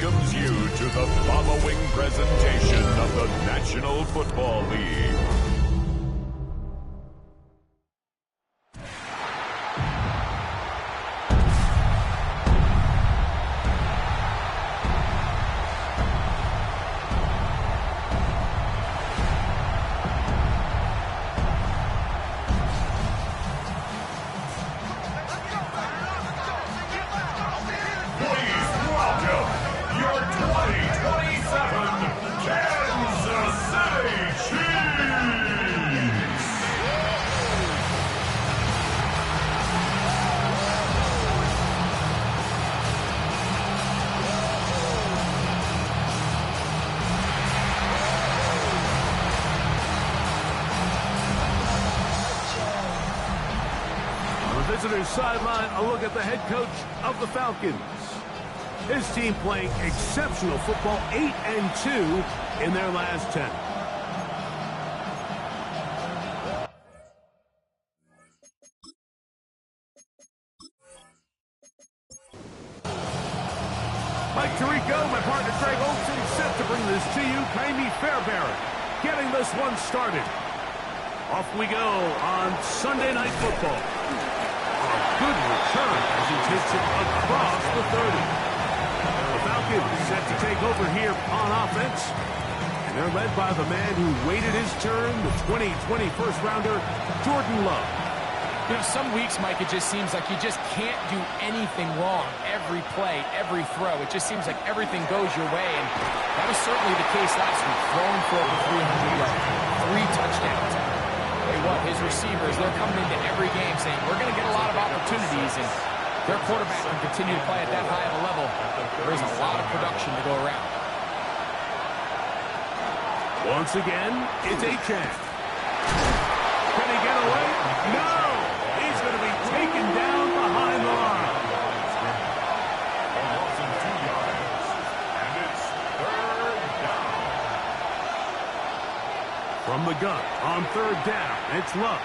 welcomes you to the following presentation of the National Football League. Visitor's sideline, a look at the head coach of the Falcons. His team playing exceptional football, 8-2 in their last 10. Mike Tirico, my partner Greg Olsen, set to bring this to you. Jamie Fairbairn getting this one started. Off we go on Sunday Night Football. Good return as he takes it across the 30. The Falcons set to take over here on offense. And they're led by the man who waited his turn, the 2020 first-rounder, Jordan Love. You know, some weeks, Mike, it just seems like you just can't do anything wrong. Every play, every throw, it just seems like everything goes your way. And that was certainly the case last week. Throwing for over 300 yards, 3 touchdowns. What his receivers, they're coming into every game saying we're going to get a lot of opportunities, and their quarterback can continue to play at that high of a level. There is a lot of production to go around. Once again, it's a chance. Can he get away? No! He's going to be taken down behind the line. From the gun on 3rd down, it's Love.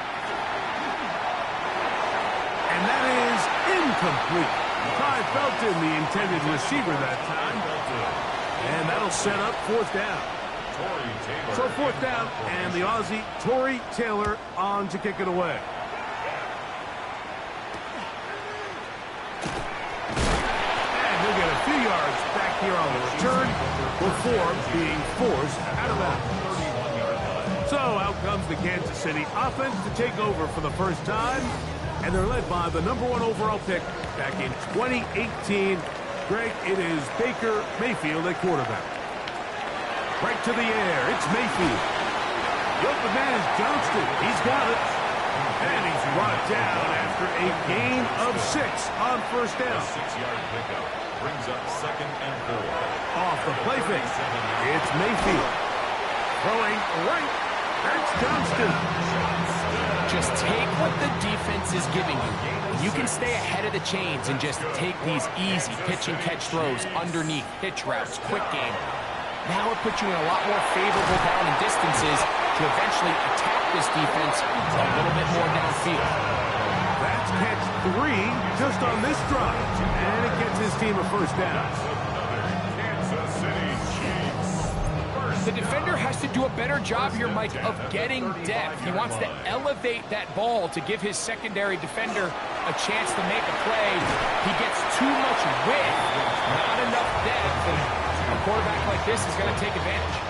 And that is incomplete. Ty Felton, the intended receiver that time. And that'll set up 4th down. So 4th down, and the Aussie, Tory Taylor, on to kick it away. And he'll get a few yards back here on the return before being forced out of bounds. So out comes the Kansas City offense to take over for the first time, and they're led by the #1 overall pick back in 2018. Greg, it is Baker Mayfield at quarterback. Right to the air, it's Mayfield. The open man is Johnston. He's got it. And he's brought down after a gain of 6 on 1st down. 6-yard pickup brings up 2nd and 4. Off the play fake, it's Mayfield. Throwing right. That's Johnston. Just take what the defense is giving you. You can stay ahead of the chains and just take these easy pitch-and-catch throws underneath, pitch routes, quick game. Now it puts you in a lot more favorable down and distances to eventually attack this defense a little bit more downfield. That's catch 3 just on this drive. And it gets his team a 1st down. The defender has to do a better job here, Mike, of getting depth. He wants to elevate that ball to give his secondary defender a chance to make a play. He gets too much width, not enough depth, and a quarterback like this is going to take advantage.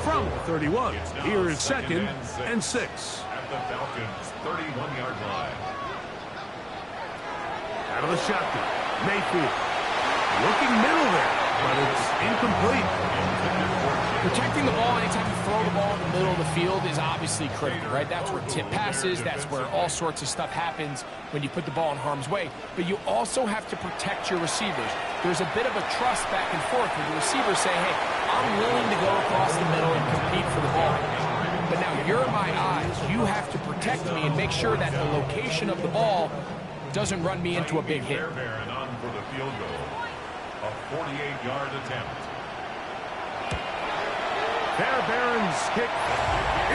From the 31, here is 2nd and 6. At the Falcons' 31-yard line. Out of the shotgun, Mayfield. Looking middle there, but it's incomplete. Protecting the ball anytime you throw the ball in the middle of the field is obviously critical, right? That's where tip passes, that's where all sorts of stuff happens when you put the ball in harm's way. But you also have to protect your receivers. There's a bit of a trust back and forth where the receivers say, hey, I'm willing to go across the middle and compete for the ball. But now you're in my eyes. You have to protect me and make sure that the location of the ball doesn't run me into a big hit. Fairbairn on for the field goal. A 48-yard attempt. Fairbairn's kick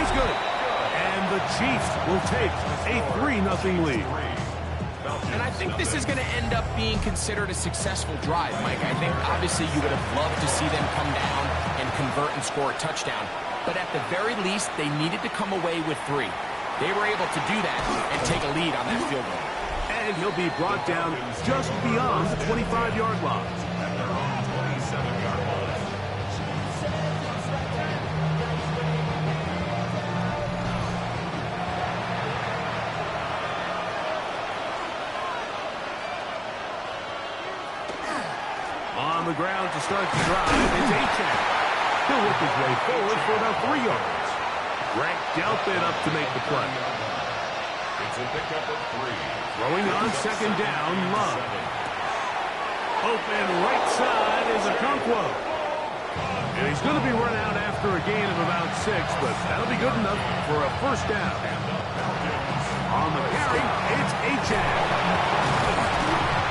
is good. And the Chiefs will take a 3-0 lead. And I think this is going to end up being considered a successful drive, Mike. I think obviously you would have loved to see them come down and convert and score a touchdown. But at the very least, they needed to come away with 3. They were able to do that and take a lead on that field goal. And he'll be brought down just beyond the 25-yard line. At their own 27-yard line. On the ground to start the drive, it's Achane. He'll work his way forward for about 3 yards. Greg Delphin up to make the play. It's a pickup of 3. Throwing on second down, Love. Open right side is Okonkwo. And he's going to be run out after a gain of about 6, but that'll be good enough for a first down. On the carry, it's Achane.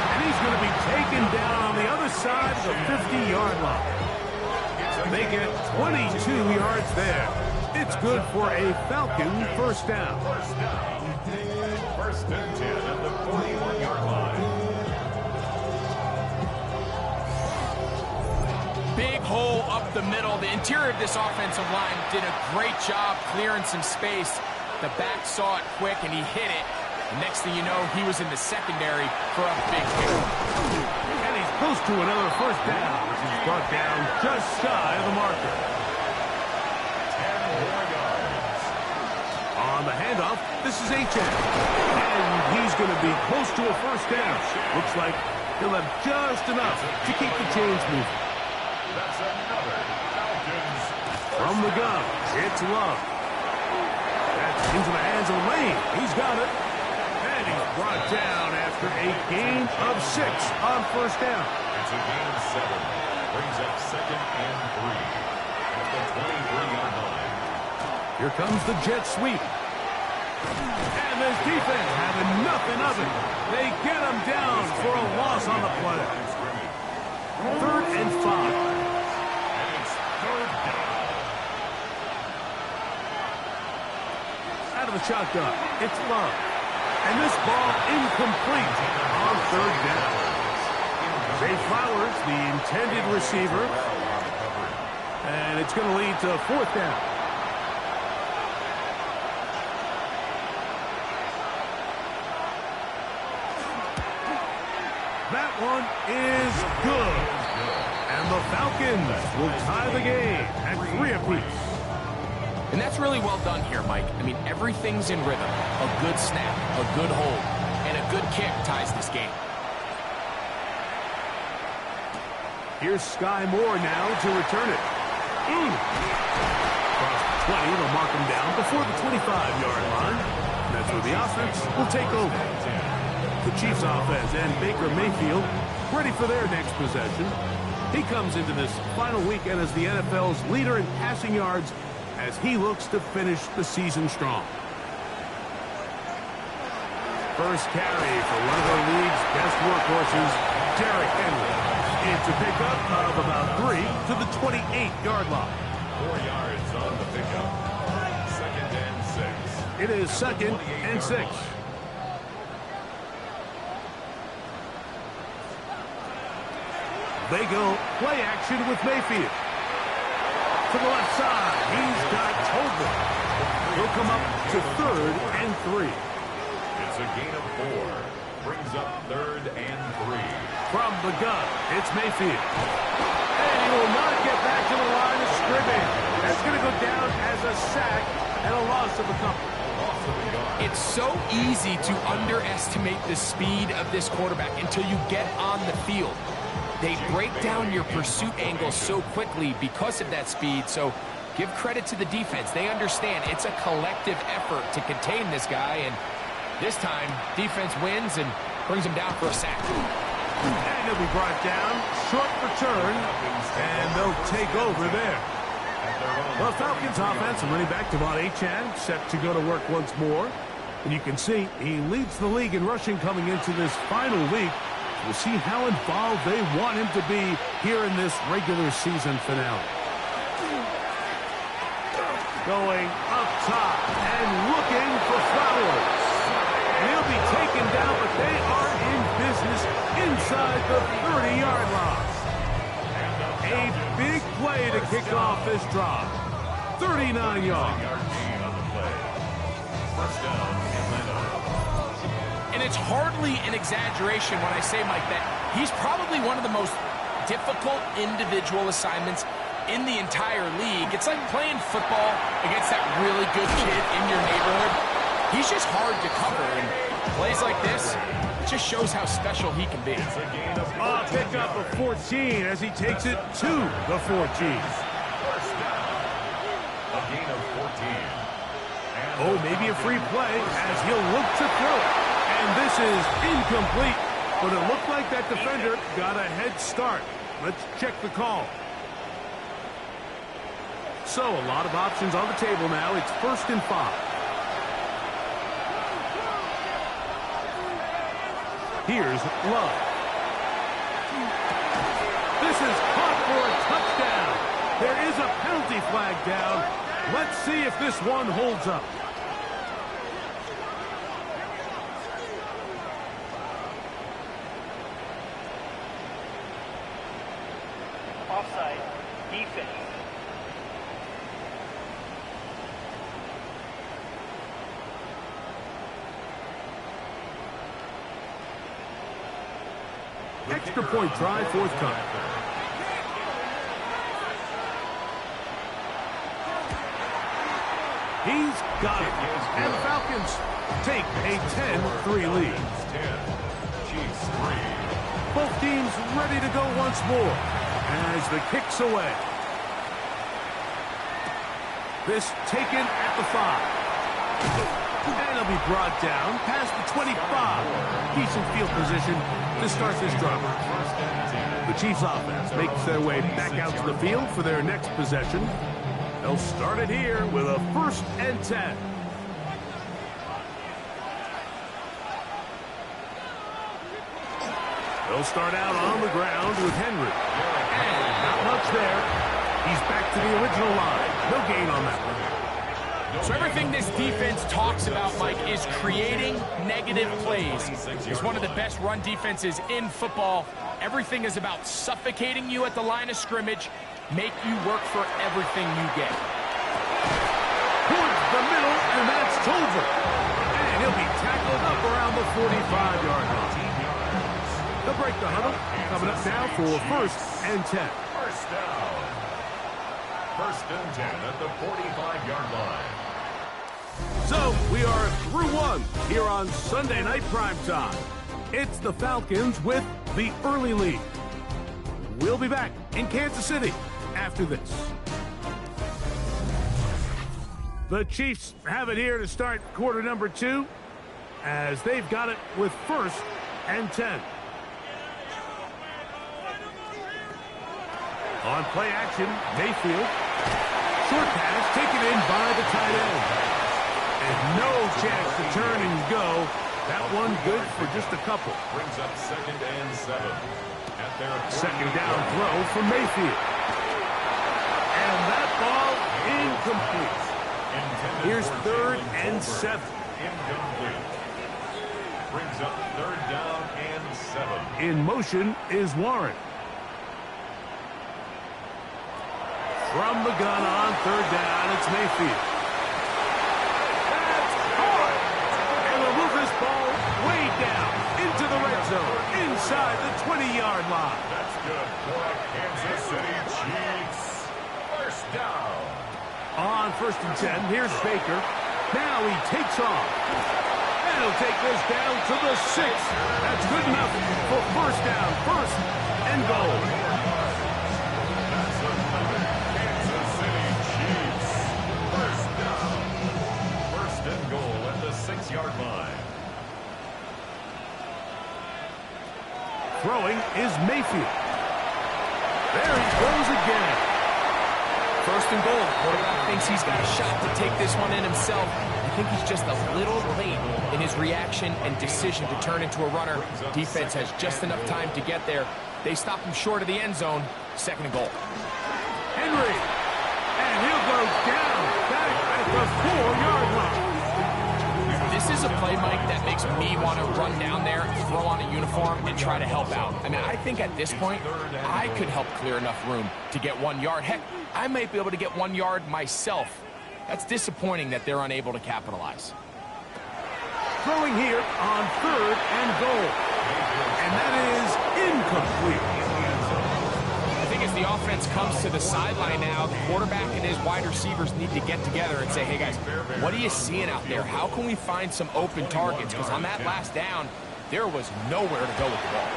And he's going to be taken down on the other side of the 50-yard line. They get 22 yards there. It's good for a Falcon first down. First and 10 at the 41-yard line. Big hole up the middle. The interior of this offensive line did a great job clearing some space. The back saw it quick, and he hit it. And next thing you know, he was in the secondary for a big hit. And he's close to another first down, which is brought down just shy of the marker. 10 more yards. On the handoff, this is Achane. And he's going to be close to a first down. Looks like he'll have just enough to keep the chains moving. That's another Falcons. From the gun, it's Love. That's into the hands of Lane. He's got it. And he's brought down after a gain of 6 on first down. It's a gain of 7. Brings up second and 3 at the 23-yard line. Here comes the jet sweep. And this defense having nothing of it. They get him down for a loss on the play. 3rd and 5. And it's 3rd down. Out of the shotgun, it's Love. And this ball incomplete on 3rd down. Zay Flowers, the intended receiver. And it's going to lead to 4th down. That one is good. And the Falcons will tie the game at 3 apiece. And that's really well done here, Mike. I mean, everything's in rhythm. A good snap, a good hold, and a good kick ties this game. Here's Sky Moore now to return it. Across the 20, they'll mark him down before the 25-yard line. That's where the offense will take over. The Chiefs offense and Baker Mayfield ready for their next possession. He comes into this final weekend as the NFL's leader in passing yards as he looks to finish the season strong. First carry for one of our league's best workhorses, Derrick Henry. It's a pickup of about 3 to the 28-yard line. 4 yards on the pickup. 2nd and 6. It is 2nd and 6. They go play action with Mayfield. To the left side, he's got Tolbert. He'll come up to 3rd and 3. It's a gain of 4. Brings up 3rd and 3. From the gun, it's Mayfield. And he will not get back to the line of scrimmage. That's going to go down as a sack and a loss of a couple. It's so easy to underestimate the speed of this quarterback until you get on the field. They break down your pursuit angle so quickly because of that speed, so give credit to the defense. They understand it's a collective effort to contain this guy, and this time, defense wins and brings him down for a sack. And he'll be brought down, short return, and they'll take over there. Well, Falcons offense and running back Devon Achane set to go to work once more. And you can see he leads the league in rushing coming into this final week. We'll see how involved they want him to be here in this regular season finale. Going up top and looking for Flowers. And he'll be taken down, but they are in business inside the 30-yard line. A big play to kick off this drive. 39 yards. And it's hardly an exaggeration when I say, Mike, that he's probably one of the most difficult individual assignments in the entire league. It's like playing football against that really good kid in your neighborhood. He's just hard to cover, and plays like this, it just shows how special he can be. Pick up a 14 as he takes it to the 14. Oh, maybe a free play as he'll look to throw it. And this is incomplete, but it looked like that defender got a head start. Let's check the call. So, a lot of options on the table now. It's 1st and 5. Here's Love. This is caught for a touchdown. There is a penalty flag down. Let's see if this one holds up. Offside, defense. Extra point try forthcoming. He's got it. And the Falcons take a 10-3 lead. Both teams ready to go once more as the kick's away. This taken at the 5. And he'll be brought down past the 25. Decent field position to start this drive. The Chiefs offense makes their way back out to the field for their next possession. They'll start it here with a 1st and 10. They'll start out on the ground with Henry. And not much there. He's back to the original line. No gain on that one. So everything this defense talks about, Mike, is creating negative plays. It's one of the best run defenses in football. Everything is about suffocating you at the line of scrimmage, make you work for everything you get. Towards the middle, and that's Tolver. And he'll be tackled up around the 45-yard line. They'll break the huddle. Coming up now for 1st and 10. First down. 1st and 10 at the 45-yard line. So, we are through one here on Sunday Night Primetime. It's the Falcons with the early lead. We'll be back in Kansas City after this. The Chiefs have it here to start quarter number 2 as they've got it with 1st and 10. On play action, Mayfield. Short pass taken in by the tight end. And no chance to turn and go. That one good for just a couple. Brings up 2nd and 7. At their 2nd down throw from Mayfield. And that ball incomplete. Here's 3rd and 7. Incomplete. Brings up 3rd down and 7. In motion is Warren. From the gun on 3rd down, it's Mayfield. That's hard. And they'll move this ball way down into the red zone, inside the 20-yard line. That's good for the Kansas City Chiefs. 1st down. On 1st and 10, here's Baker. Now he takes off. And he'll take this down to the 6. That's good enough for 1st down, 1st and goal. Goal at the 6-yard line. Throwing is Mayfield. There he goes again. 1st and goal. Quarterback thinks he's got a shot to take this one in himself. I think he's just a little late in his reaction and decision to turn into a runner. Defense has just enough time to get there. They stop him short of the end zone. 2nd and goal. Henry. And he'll go down back at the 4-yard line. This is a play, Mike, that makes me want to run down there, throw on a uniform, and try to help out. I mean, I think at this point, I could help clear enough room to get 1 yard. Heck, I might be able to get 1 yard myself. That's disappointing that they're unable to capitalize. Throwing here on 3rd and goal. And that is incomplete. I think as the offense comes to the sideline now, the quarterback and his wide receivers need to get together and say, hey guys, what are you seeing out there? How can we find some open targets? Because on that last down, there was nowhere to go with the ball.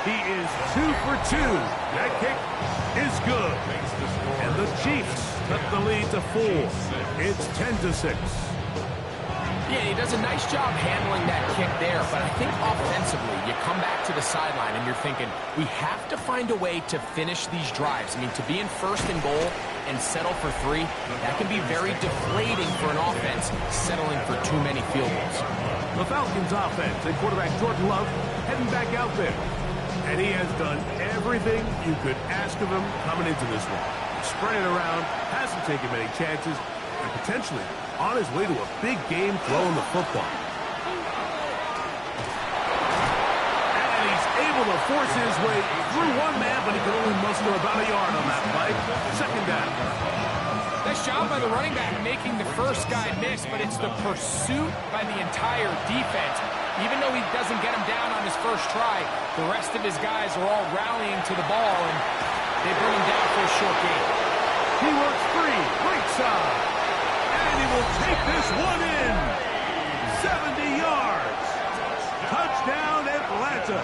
He is 2 for 2. That kick is good. And the Chiefs cut the lead to 4. It's 10-6. Yeah, he does a nice job handling that kick there, but I think offensively, you come back to the sideline and you're thinking, we have to find a way to finish these drives. I mean, to be in 1st and goal and settle for 3, that can be very deflating for an offense settling for too many field goals. The Falcons offense and quarterback Jordan Love heading back out there. And he has done everything you could ask of him coming into this one. Spread it around, hasn't taken many chances, and potentially on his way to a big game throwing the football. And he's able to force his way through 1 man, but he can only muster about a yard on that play. 2nd down. Nice job by the running back making the first guy miss, but it's the pursuit by the entire defense. Even though he doesn't get him down on his first try, the rest of his guys are all rallying to the ball, and they bring him down for a short gain. He works free, right side. And he will take this one in. 70 yards. Touchdown, Atlanta.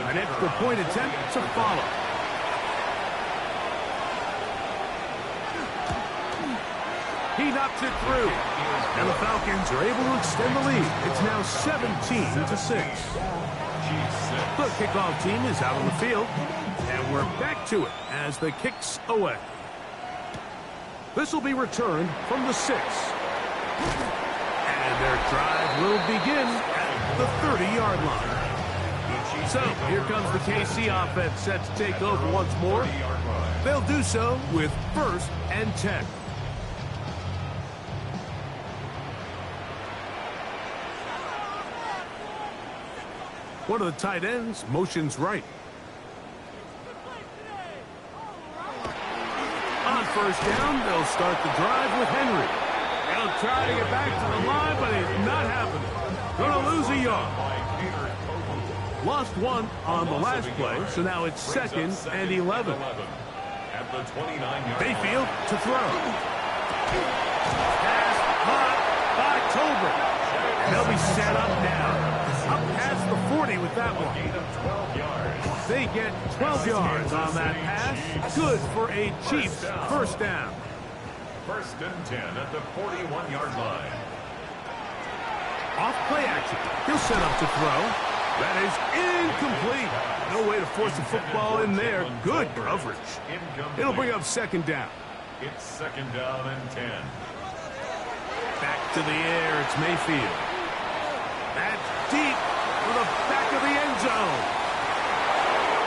An extra point attempt to follow. He knocks it through. And the Falcons are able to extend the lead. It's now 17-6. The kickoff team is out on the field. And we're back to it as the kick's away. This will be returned from the 6. And their drive will begin at the 30-yard line. So, here comes the KC offense set to take over once more. They'll do so with 1st and 10. One of the tight ends motions right. On 1st down, they'll start the drive with Henry. They'll try to get back to the line, but it's not happening. Gonna lose a yard. Lost 1 on the last play, so now it's 2nd and 11. Mayfield to throw. Pass caught by Tolbert. And they'll be set up now. Up past the 40 with that one. They get 12 yards on that pass. Good for a Chiefs 1st down. 1st and 10 at the 41-yard line. Off play action. He'll set up to throw. That is incomplete. No way to force the football in there. Good coverage. It'll bring up 2nd down. It's 2nd down and 10. Back to the air. It's Mayfield. That's deep for the back of the end zone.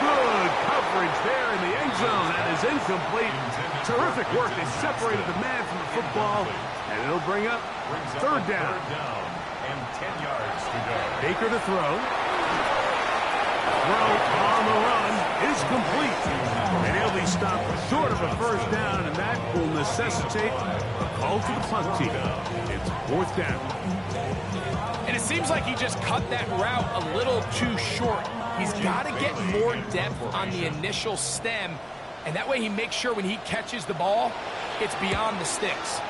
Good coverage there in the end zone. That is incomplete. Terrific work. They separated the man from the football. And it'll bring up 3rd down. And 10 yards to go. Baker to throw. Throw on the run is complete. And he'll be stopped short of a 1st down, and that will necessitate a call to the punt team. It's 4th down. And it seems like he just cut that route a little too short. He's got to get more depth on the initial stem, and that way he makes sure when he catches the ball, it's beyond the sticks.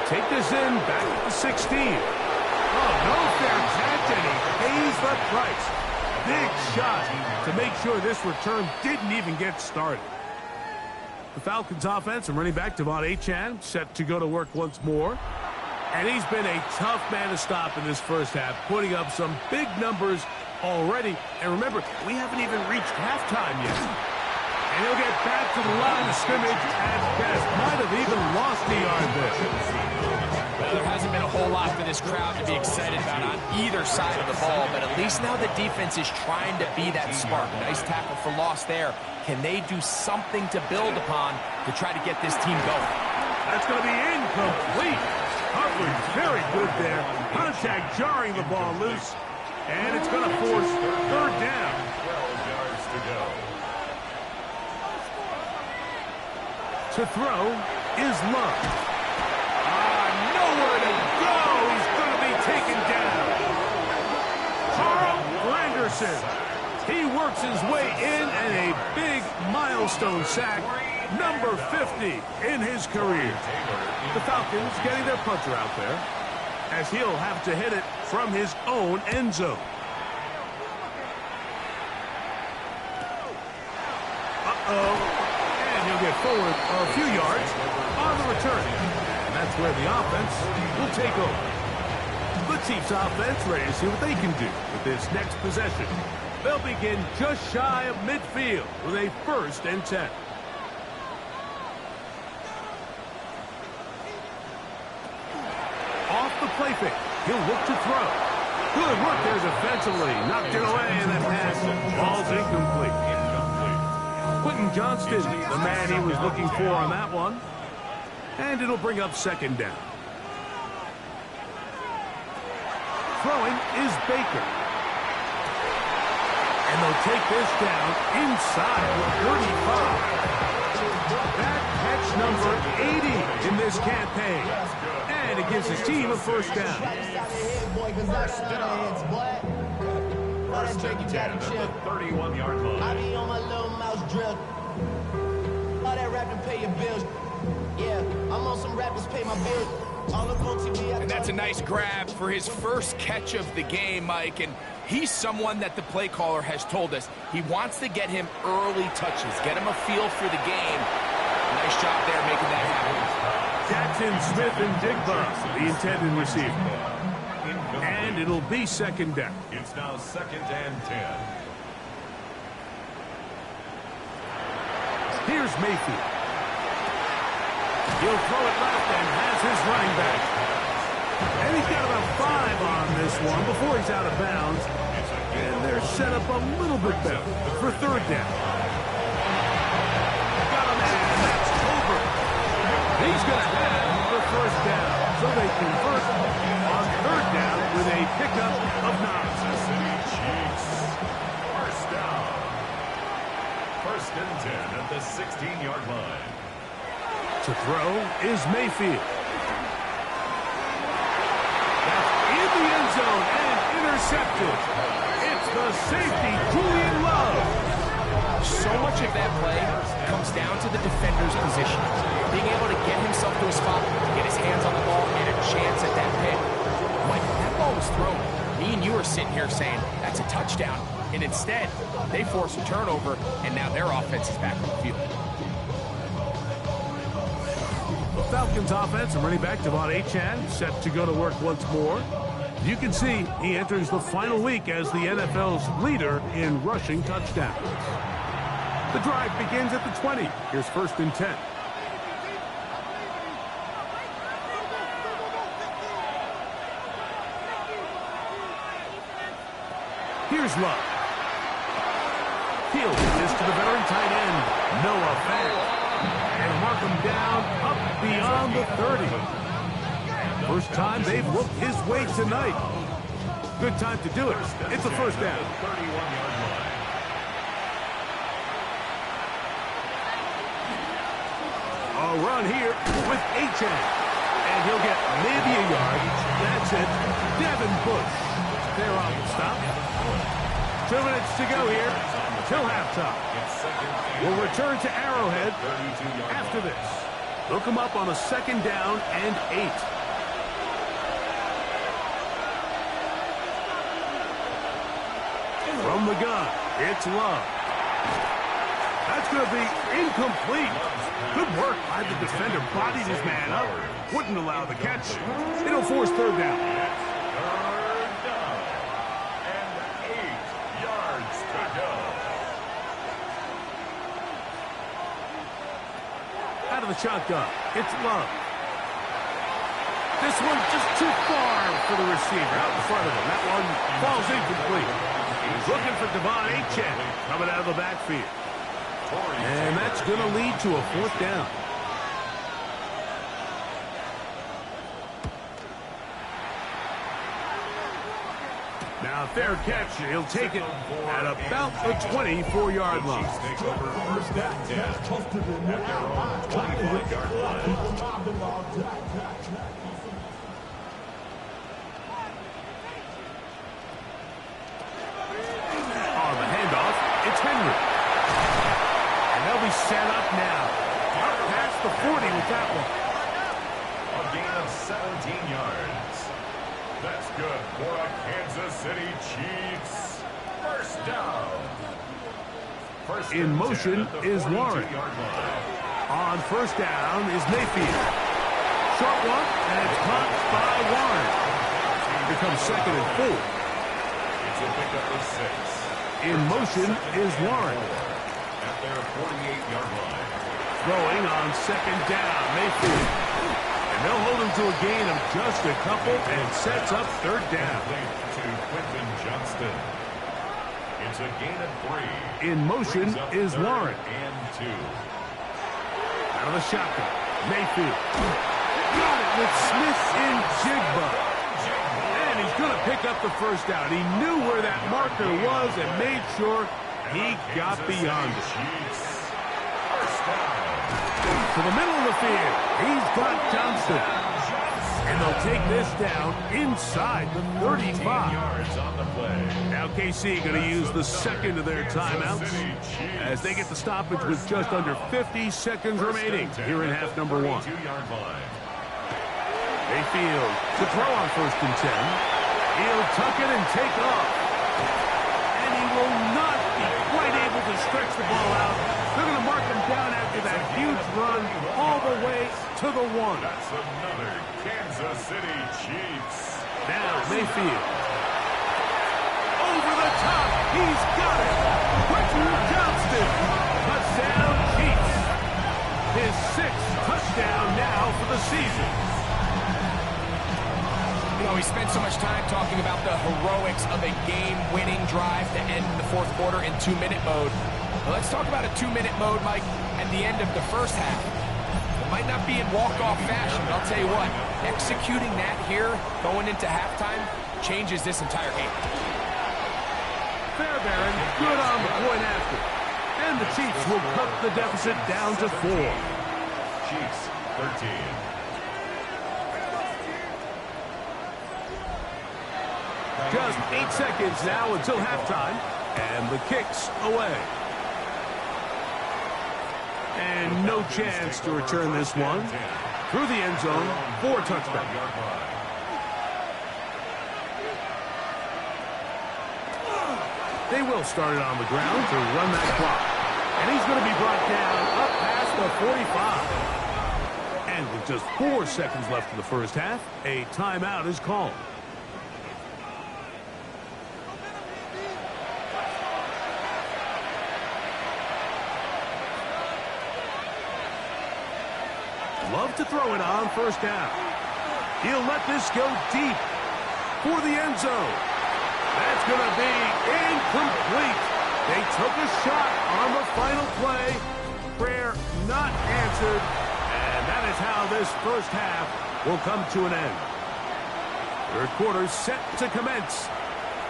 Take this in back at the 16. Oh, no fair catch, and he pays the price. Big shot to make sure this return didn't even get started. The Falcons offense and running back Devon Achane set to go to work once more. And he's been a tough man to stop in this 1st half, putting up some big numbers already. And remember, we haven't even reached halftime yet. And he'll get back to the line of scrimmage at best. Might have even lost the yard there. Well, there hasn't been a whole lot for this crowd to be excited about on either side of the ball, but at least now the defense is trying to be that spark. Nice tackle for loss there. Can they do something to build upon to try to get this team going? That's going to be incomplete. Hubbard very good there. Contact jarring the ball loose. And it's going to force third down. 12 yards to go. To throw is Love. Nowhere to go. He's going to be taken down. Carl Granderson. He works his way in and a big milestone sack. Number 50 in his career. The Falcons getting their punter out there as he'll have to hit it from his own end zone. And he'll get forward a few yards on the return. And that's where the offense will take over. The Chiefs offense ready to see what they can do with this next possession. They'll begin just shy of midfield with a 1st and 10. Off the play fake. He'll look to throw. Good work there defensively. Knocked it away, and that pass ball's incomplete. Quentin Johnston, the man he was looking for on that one. And it'll bring up 2nd down. Throwing is Baker. And they'll take this down inside the 35. That catch number 80 in this campaign. And it gives his team a 1st down. First and 10 at the 31-yard line. I be on my little mouse drill. All that rapping pay your bills. Yeah, I'm on some rappers pay my bills. All up on TV. And that's a nice grab for his first catch of the game, Mike. And he's someone that the play caller has told us he wants to get him early touches, get him a feel for the game. Nice job there making that happen. Jackson, Smith, and Digba, the intended receiver. And it'll be 2nd down. It's now 2nd and 10. Here's Mayfield. He'll throw it left and has his running back. And he's got about 5 on this one before he's out of bounds. And they're set up a little bit better for 3rd down. Got him, and that's over. He's going to have the 1st down. So they convert on 3rd down with a pickup of 9. City Chiefs. 1st down. 1st and 10 at the 16-yard line. To throw is Mayfield. That's in the end zone and intercepted. It's the safety, Julian Love. So much of that play comes down to the defender's position. Being able to get himself to a spot, get his hands on the ball, and a chance at that pick. Like, that ball was thrown. Me and you are sitting here saying, that's a touchdown. And instead, they force a turnover, and now their offense is back on the field. The Falcons offense and running back Devon Achane set to go to work once more. You can see he enters the final week as the NFL's leader in rushing touchdowns. The drive begins at the 20. Here's 1st and 10. Here's Love. Field is to the veteran tight end, Noah Fant. And mark him down up beyond the 30. First time they've looked his way tonight. Good time to do it. It's a 1st down. 31-yard line. A run here with Achane. And he'll get maybe a yard. That's it. Devin Bush. They're on the stop. 2 minutes to go here till halftime. We'll return to Arrowhead after this. Look them up on a 2nd down and 8. From the gun, it's Love. That's going to be incomplete. Good work by the defender. Bodied his man up. Wouldn't allow the catch. It'll force 3rd down. 3rd down. And 8 yards to go. of the shotgun. It's Love. This one's just too far for the receiver. Out in front of him. That one falls incomplete. He's looking for Devon Achane coming out of the backfield. And that's going to lead to a 4th down. Now, fair catch. He'll take it at about the 24-yard line. Take over 1st and 10 at their own 25-yard line. On the handoff, it's Henry. And they'll be set up now. Up past the 40 with that one. A gain of 17 yards. That's good for a Kansas City Chiefs. 1st down. In motion is Warren. On 1st down is Mayfield. Short one, and it's caught by Warren. Here comes 2nd and 4. It's a pickup of 6. In motion is Warren. At their 48-yard line. Throwing on 2nd down, Mayfield. And they'll hold him to a gain of just a couple and sets up 3rd down. To Quentin Johnston. It's a gain of 3. In motion is Warren. And 2. Out of the shotgun, Mayfield. Got it with Smith in Jigba. And he's going to pick up the 1st down. He knew where that marker was and made sure he got beyond it. To the middle of the field, he's got Johnson. And they'll take this down inside the 35. Yards on the play. Now KC going to use the 2nd of their timeouts as they get the stoppage with just under 50 seconds remaining here in half number 1. Mayfield to throw on 1st and 10. He'll tuck it and take off. And he will not be quite able to stretch the ball out. They're going to mark him down after that huge run all the way to the 1. That's another Kansas City Chiefs. Now Mayfield. Over the top. He's got it. Quentin Johnston. Touchdown Chiefs. His 6th touchdown now for the season. You know, we spent so much time talking about the heroics of a game-winning drive to end the 4th quarter in 2-minute mode. Well, let's talk about a 2-minute mode, Mike, at the end of the 1st half. It might not be in walk-off fashion, but I'll tell you what, executing that here, going into halftime, changes this entire game. Fairbairn, good on the point after. And the Chiefs will cut the deficit down to 4. Chiefs, 13. Just 8 seconds now until halftime, and the kick's away. And no chance to return this one. Through the end zone for a touchdown. They will start it on the ground to run that clock. And he's going to be brought down up past the 45. And with just 4 seconds left in the 1st half, a timeout is called. Love to throw it on 1st down. He'll let this go deep for the end zone. That's going to be incomplete. They took a shot on the final play. Prayer not answered. And that is how this 1st half will come to an end. 3rd quarter set to commence.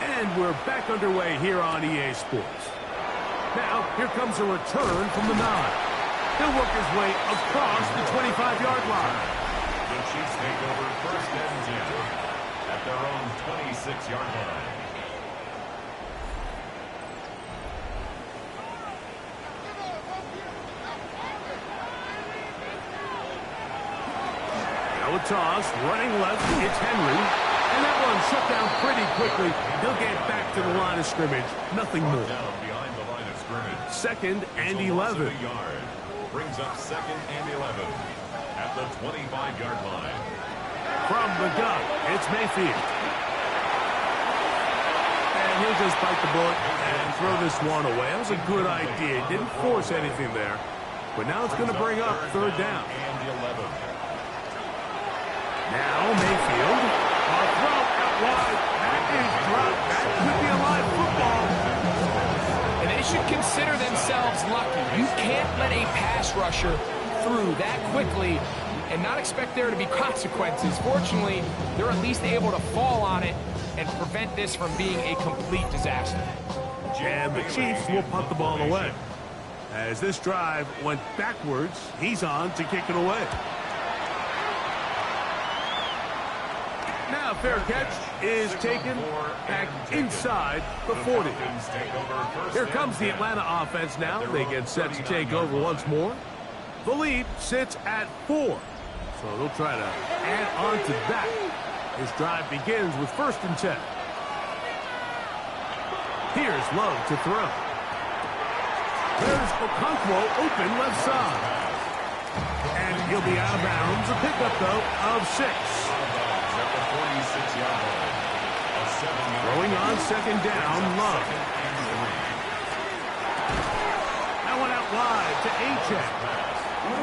And we're back underway here on EA Sports. Now, here comes a return from the 9. He'll work his way across the 25-yard line. The Chiefs take over 1st and 10 at their own 26-yard line. Now a toss, running left, it's Henry. And that one shut down pretty quickly. He'll get back to the line of scrimmage. Nothing more. Down behind the line of scrimmage. 2nd and 11. Brings up 2nd and 11 at the 25-yard line. From the gun, it's Mayfield. And he'll just bite the bullet and throw this one away. That was a good idea. Didn't force anything there. but now it's going to bring up third down. Now Mayfield. A throw out wide. That is dropped. That could be a live football. And they should consider themselves lucky. You can't let a pass rusher through that quickly and not expect there to be consequences. Fortunately, they're at least able to fall on it and prevent this from being a complete disaster. And the Chiefs will punt the ball away. As this drive went backwards, he's on to kick it away. Now fair catch is taken back inside the 40. Here comes the Atlanta offense now. They get set to take over once more. The lead sits at 4. So they'll try to add on to that. This drive begins with 1st and 10. Here's Lowe to throw. There's Okonkwo open left side. And he'll be out of bounds. A pickup, though, of 6. Throwing on 2nd down, Love. That one out wide to Achane.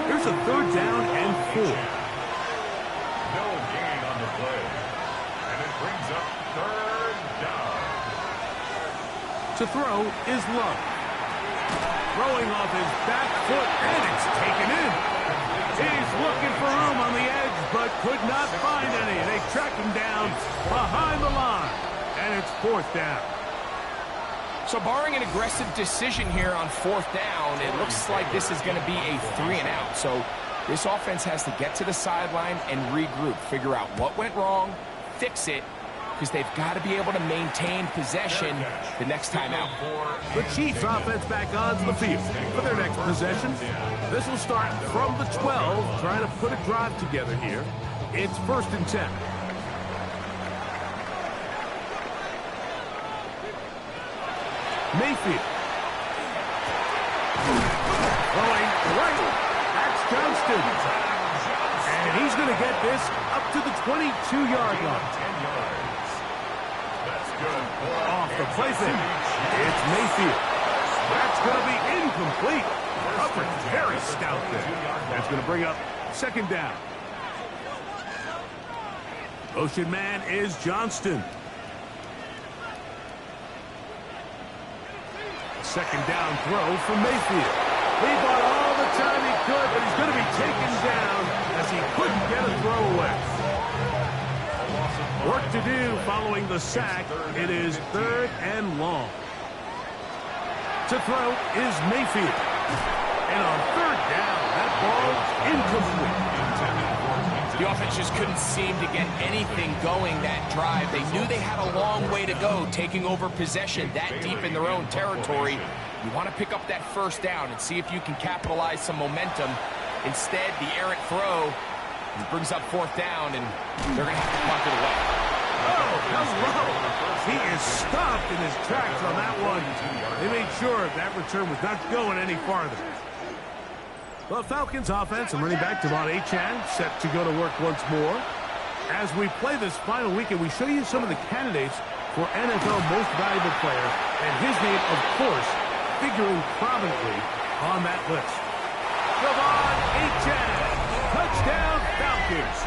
Here's a 3rd down and 4. No gain on the play. And it brings up 3rd down. To throw is Love. Throwing off his back foot, and it's taken in. He's looking for room on the edge, but could not find any. They track him down behind the line, and it's 4th down. So barring an aggressive decision here on 4th down, it looks like this is going to be a 3 and out. So this offense has to get to the sideline and regroup, figure out what went wrong, fix it, because they've got to be able to maintain possession the next time out. The Chiefs offense back onto the field for their next possession. This will start from the 12, trying to put a drive together here. It's 1st and 10. Mayfield. Throwing right. That's Johnston. And he's going to get this up to the 22-yard line. Off the play fake. It's Mayfield. That's going to be incomplete. Coverage very stout there. That's going to bring up 2nd down. Motion man is Johnston. 2nd down throw from Mayfield. He bought all the time he could, but he's going to be taken down as he couldn't get a throw away. Work to do following the sack. It is 3rd and long. To throw is Mayfield. And on 3rd down, that ball incomplete. The offense just couldn't seem to get anything going that drive. They knew they had a long way to go, taking over possession that deep in their own territory. You want to pick up that 1st down and see if you can capitalize some momentum. Instead, the errant throw brings up 4th down, and they're going to have to punt it away. Oh, hello. He is stopped in his tracks on that one. They made sure that return was not going any farther. The Falcons offense and running back Devon Achane set to go to work once more. As we play this final weekend, we show you some of the candidates for NFL Most Valuable Player, and his name, of course, figuring prominently on that list. Devon Achane, touchdown Falcons.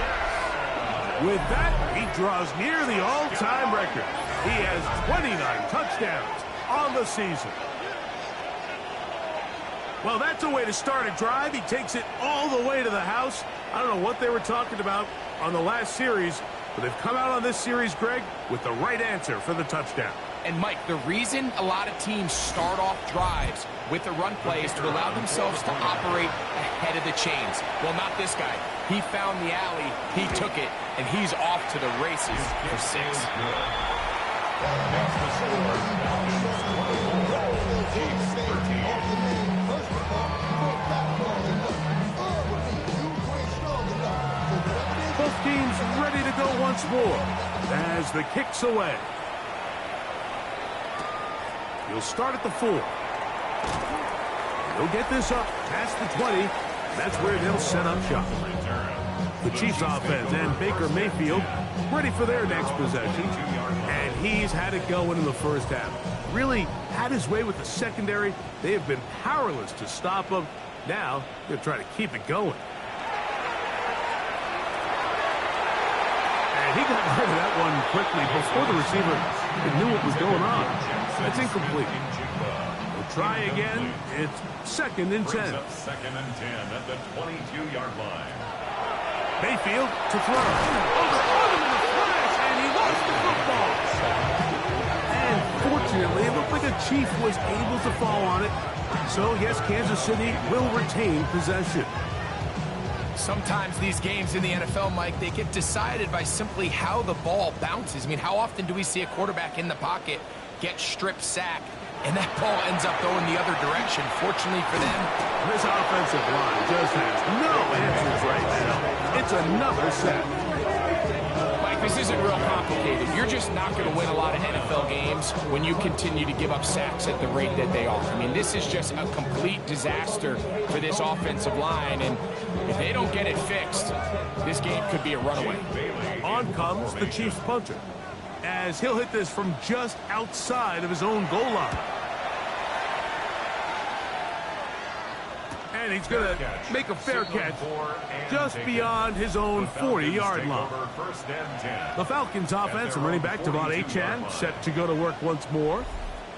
With that, he draws near the all-time record. He has 29 touchdowns on the season. Well, that's a way to start a drive. He takes it all the way to the house. I don't know what they were talking about on the last series, but they've come out on this series, Greg, with the right answer for the touchdown. And, Mike, the reason a lot of teams start off drives with the run play is to allow themselves to operate ahead of the chains. Well, not this guy. He found the alley, he took it, and he's off to the races for 6. Both teams ready to go once more as the kick's away. He'll start at the 4. He'll get this up past the 20. That's where they'll set up shop. The Chiefs offense and Baker Mayfield ready for their next possession. And he's had it going in the 1st half. Really had his way with the secondary. They have been powerless to stop him. Now, they'll try to keep it going. And he got rid of that one quickly before the receiver knew what was going on. That's incomplete. We'll try again. It's 2nd and 10. Second and 10 at the 22-yard line. Mayfield to throw. Overthrown him in a flash, and he lost the football. And fortunately, it looked like a Chief was able to fall on it. So, yes, Kansas City will retain possession. Sometimes these games in the NFL, Mike, they get decided by simply how the ball bounces. I mean, how often do we see a quarterback in the pocket get strip sacked, and that ball ends up going the other direction? Fortunately for them, this offensive line just has no answers right now. It's another sack. Mike, this isn't real complicated. You're just not going to win a lot of NFL games when you continue to give up sacks at the rate that they are. I mean, this is just a complete disaster for this offensive line, and if they don't get it fixed, this game could be a runaway. On comes the Chiefs punter, as he'll hit this from just outside of his own goal line. And he's going to make a fair catch just beyond his own 40-yard line. The Falcons offense and running back Devon Achane set to go to work once more.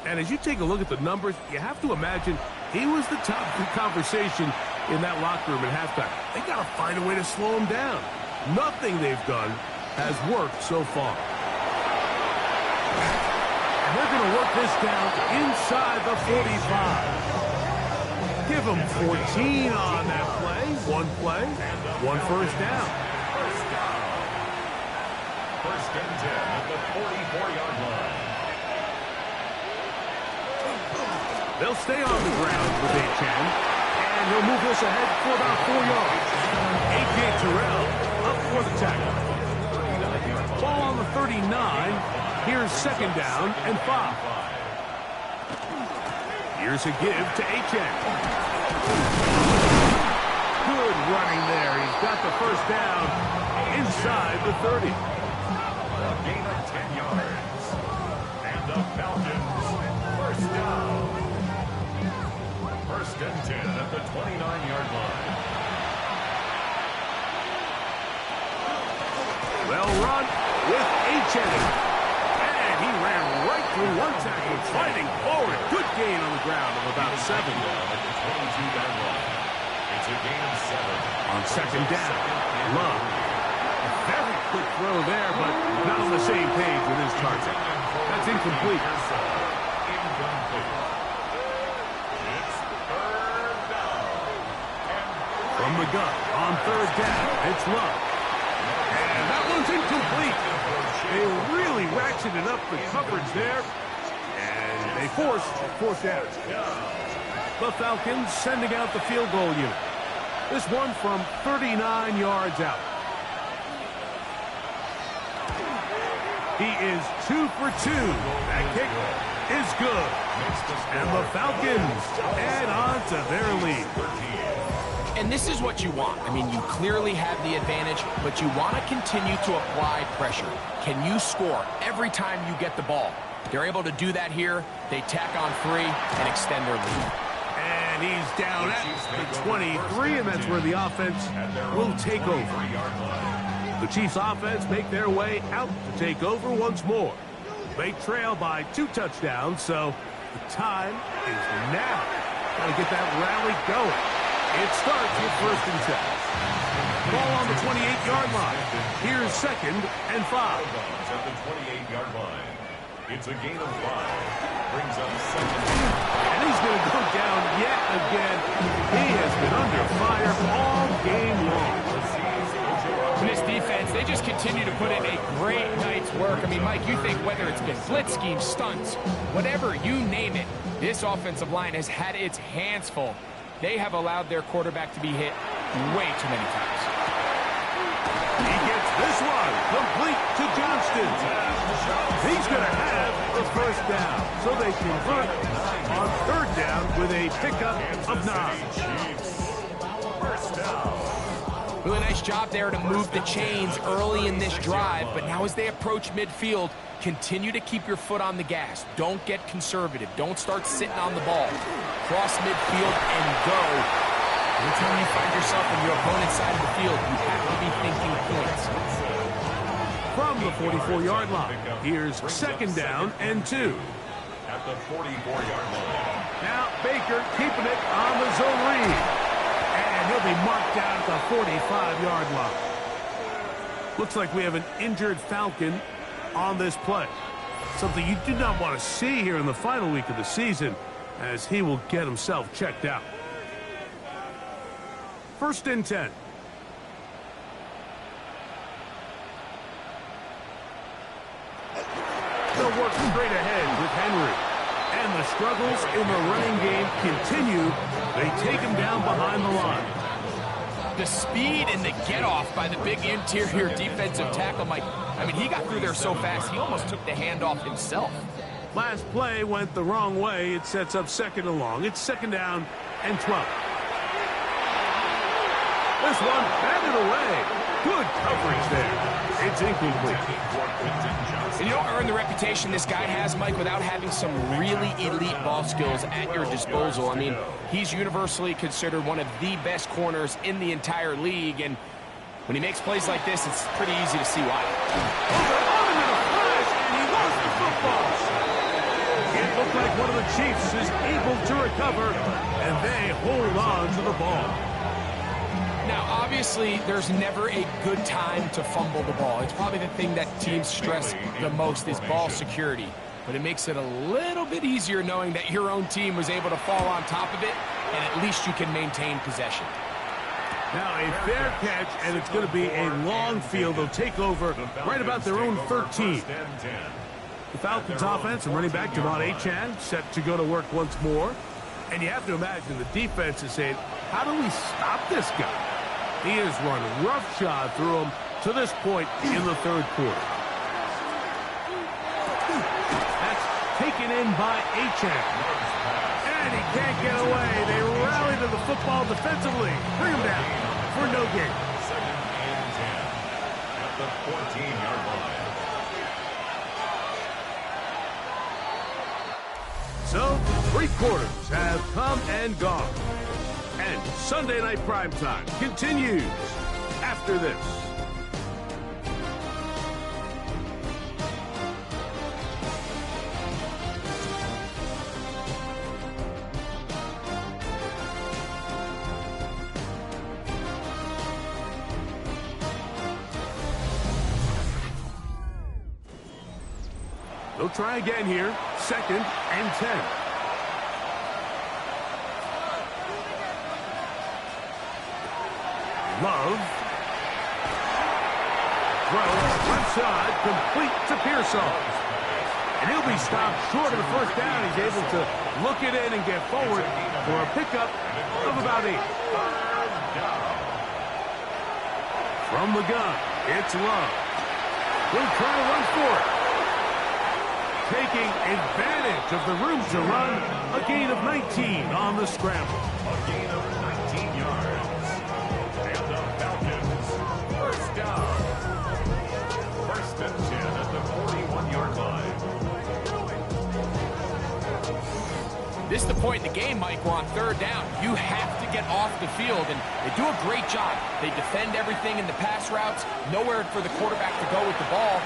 And as you take a look at the numbers, you have to imagine he was the top of the conversation in that locker room at halftime. They got to find a way to slow him down. Nothing they've done has worked so far. And they're going to work this down inside the 45. Give them 14 on that play. One play, one first down. First and 10 at the 44-yard line. They'll stay on the ground with Achane, and he'll move this ahead for about 4 yards. A.J. Terrell up for the tackle. Ball on the 39. Here's 2nd down and 5. Here's a give to Achane. Good running there. He's got the first down inside the 30. A gain of 10 yards. And the Falcons, first down. First and 10 at the 29-yard line. Well run with Achane. And he ran right through one tackle, fighting forward. Good gain on the ground of about 7. At the 22-yard line. It's a gain of 7. On 2nd down, Love. A very quick throw there, but not on the same page with his target. That's incomplete. Incomplete. It's 3rd down. From the gun, on 3rd down, it's Love. And that one's incomplete. They really ratcheted up the coverage there, and they forced 4th down. The Falcons sending out the field goal unit. This one from 39 yards out. He is 2 for 2. That kick is good. And the Falcons add on to their lead. And this is what you want. I mean, you clearly have the advantage, but you want to continue to apply pressure. Can you score every time you get the ball? They're able to do that here. They tack on 3 and extend their lead. And he's down at the 23, and that's where the offense will take over. The Chiefs offense make their way out to take over once more. They trail by 2 touchdowns, so the time is now. Got to get that rally going. It starts with 1st and 10. Ball on the 28-yard line. Here's 2nd and 5. At the 28-yard line. It's a gain of 5. Brings up 2nd down. And he's going to go down yet again. He has been under fire all game long. This defense, they just continue to put in a great night's work. I mean, Mike, you think whether it's been blitz schemes, stunts, whatever, you name it, this offensive line has had its hands full. They have allowed their quarterback to be hit way too many times. He gets this one complete to Johnston. He's going to have the first down. So they convert on 3rd down with a pickup of 9. First down. Really nice job there to move the chains early in this drive, but now as they approach midfield, continue to keep your foot on the gas. Don't get conservative. Don't start sitting on the ball. Cross midfield and go. Anytime you find yourself on your opponent's side of the field, you have to be thinking points. From the 44-yard line, here's second down and 2. At the 44-yard line. Now Baker keeping it on the zone read. And he'll be marked down at the 45-yard line. Looks like we have an injured Falcon on this play. Something you do not want to see here in the final week of the season, as he will get himself checked out. First and 10. They'll work straight ahead with Henry. And the struggles in the running game continue. They take him down behind the line. The speed and the get-off by the big interior defensive tackle, Mike. I mean, he got through there so fast, he almost took the handoff himself. Last play went the wrong way. It sets up second and long. It's second down and 12. This one batted away. Good coverage there. It's incomplete. And you don't earn the reputation this guy has, Mike, without having some really elite ball skills at your disposal. I mean, he's universally considered one of the best corners in the entire league, and when he makes plays like this, it's pretty easy to see why. Over the flash, and he lost the football. It looked like one of the Chiefs is able to recover, and they hold on to the ball. Now, obviously, there's never a good time to fumble the ball. It's probably the thing that teams stress the most is ball security. But it makes it a little bit easier knowing that your own team was able to fall on top of it, and at least you can maintain possession. Now a fair catch, and it's going to be a long field. They'll take over right about their own 13. The Falcons offense and running back Devon Achane set to go to work once more. And you have to imagine the defense is saying, how do we stop this guy? He has run roughshod through him to this point in the third quarter. That's taken in by Achane. And he can't get away. They rally to the football defensively. Bring him down for no gain. Second and 10 at the 14-yard line. So, 3 quarters have come and gone. And Sunday Night Primetime continues after this. They'll try again here. Second and 10. Love. Throws left side, complete to Pearsall. And he'll be stopped short of the first down. He's able to look it in and get forward for a pickup of about 8. From the gun, it's Love. He'll try to run for it. Taking advantage of the room to run, a gain of 19 on the scramble. A gain of 19 yards. And the Falcons, first down. First and 10 at the 41-yard line. This is the point in the game, Mike, where on third down, you have to get off the field, and they do a great job. They defend everything in the pass routes, nowhere for the quarterback to go with the ball,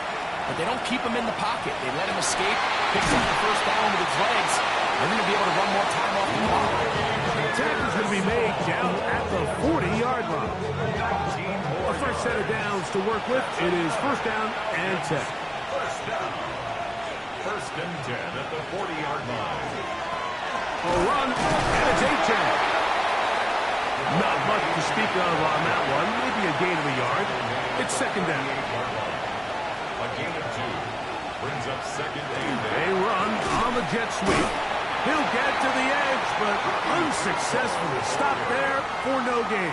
but they don't keep him in the pocket. They let him escape, picks up the first down with his legs. They're going to be able to run more time off the clock. The attack is going to be made down at the 40-yard line. A fresh set of downs to work with. It is first down and 10. First down. First and 10 at the 40-yard line. A run, and it's Achane. Not much to speak of on that one. Maybe a gain of a yard. It's second down. A gain of 2. Brings up second and 8. They run on the jet sweep. He'll get to the edge, but unsuccessfully stop there for no gain.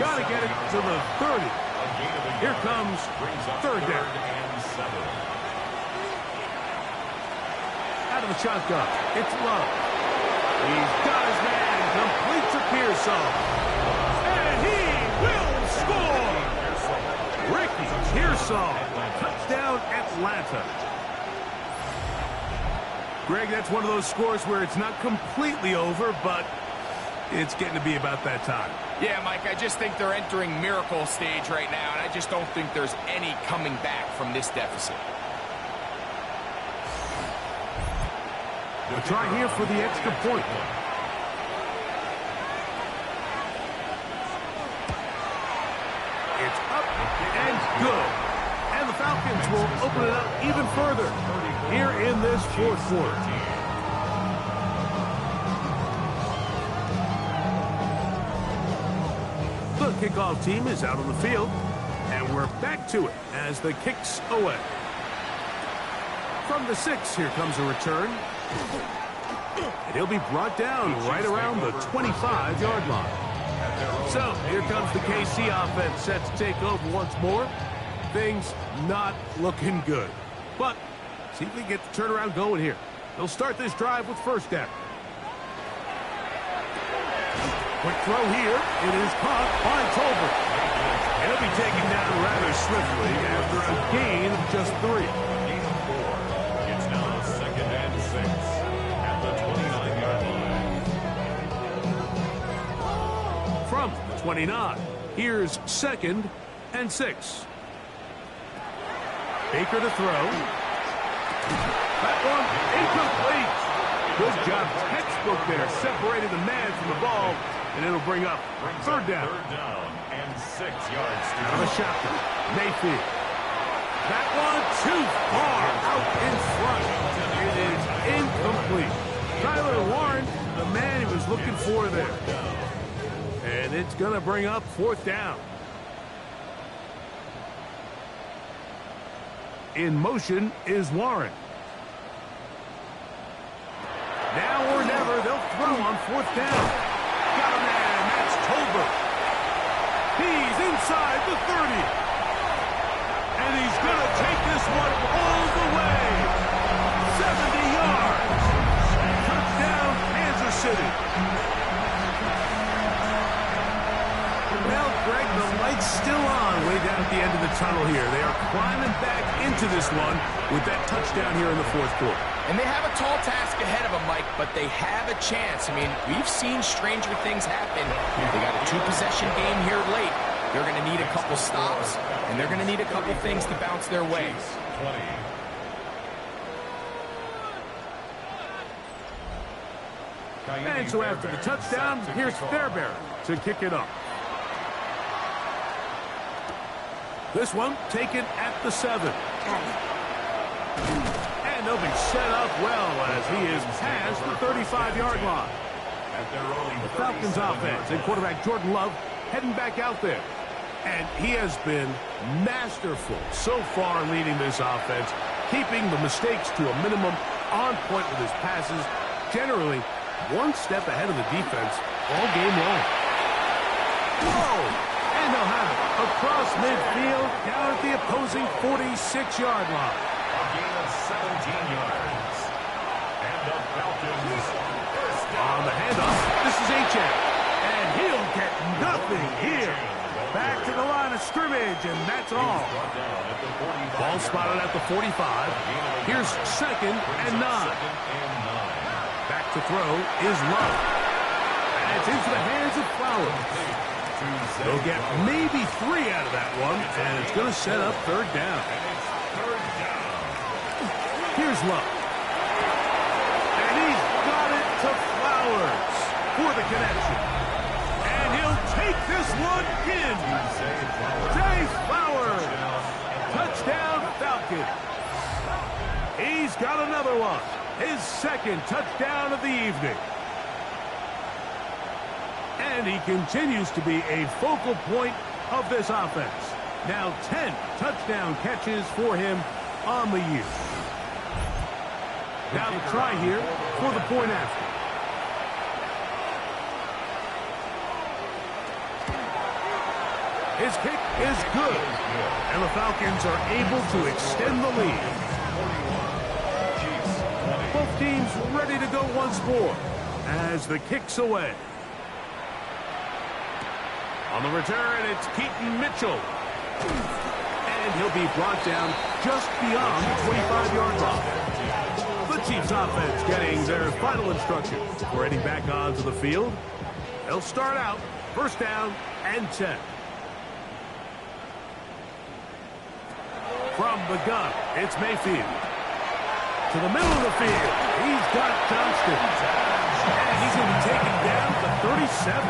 Got to get it to the 30. Here comes third down. Out of the shotgun, it's Love. He's got his man, complete to Pearsall. And he will score! Ricky Pearsall, touchdown Atlanta. Greg, that's one of those scores where it's not completely over, but it's getting to be about that time. Yeah, Mike, I just think they're entering miracle stage right now, and I just don't think there's any coming back from this deficit. We'll try here for the extra point. It's up and good. And the Falcons will open it up even further here in this fourth quarter. The kickoff team is out on the field, and we're back to it as the kick's away. From the 6, here comes a return. And he'll be brought down right around the 25-yard line. So, here comes the KC offense set to take over once more. Things not looking good. But, see if we can get the turnaround going here. They'll start this drive with first down. Quick throw here. It is caught by Tolbert. He'll be taken down rather swiftly after a gain of just 3. Gain of 4. It's now 2nd and 6 at the 29-yard line. From the 29, here's 2nd and 6. Baker to throw. That one incomplete. Good job, textbook there, separating the man from the ball, and it'll bring up third down. Third down and 6 yards to Out of the shotgun, Mayfield. That one too far out in front. It is incomplete. Tyler Warren, the man he was looking for there. And it's going to bring up fourth down. In motion is Warren. Now or never, they'll throw on fourth down. Got a man, that's Tolbert. He's inside the 30. And he's going to take this one all the way. 70 yards. Touchdown, Kansas City. Well, Greg, the light's still on way down at the end of the tunnel here. They are climbing back into this one with that touchdown here in the fourth quarter. And they have a tall task ahead of them, Mike, but they have a chance. I mean, we've seen stranger things happen. They got a 2-possession game here late. They're going to need a couple stops, and they're going to need a couple things to bounce their way. 20. And so after the touchdown, here's Fairbairn to kick it up. This one taken at the 7. And they'll be set up well as he is past the 35-yard line. The Falcons offense and quarterback Jordan Love heading back out there. And he has been masterful so far leading this offense, keeping the mistakes to a minimum, on point with his passes, generally one step ahead of the defense all game long. Whoa! And they'll have it across midfield down at the opposing 46-yard line. A gain of 17 yards. And the Falcons first down. On the handoff, this is H.M. And he'll get nothing here. Back to the line of scrimmage, and that's all. Ball spotted at the 45. Here's 2nd and 9. Back to throw is Love. And it's into the hands of Flowers. They'll get maybe 3 out of that one, and it's going to set up third down. Here's Love. And he's got it to Flowers for the connection. And he'll take this one in. Zay Flowers. Touchdown, Falcons. He's got another one. His 2nd touchdown of the evening. And he continues to be a focal point of this offense. Now 10 touchdown catches for him on the year. Now the try here for the point after. His kick is good. And the Falcons are able to extend the lead. Both teams ready to go once more as the kick's away. On the return, it's Keaton Mitchell. And he'll be brought down just beyond the 25-yard line. The Chiefs offense getting their final instructions before heading back onto the field. They'll start out first down and 10. From the gun, it's Mayfield. To the middle of the field, he's got Johnston. And he's going to be taken down to 37.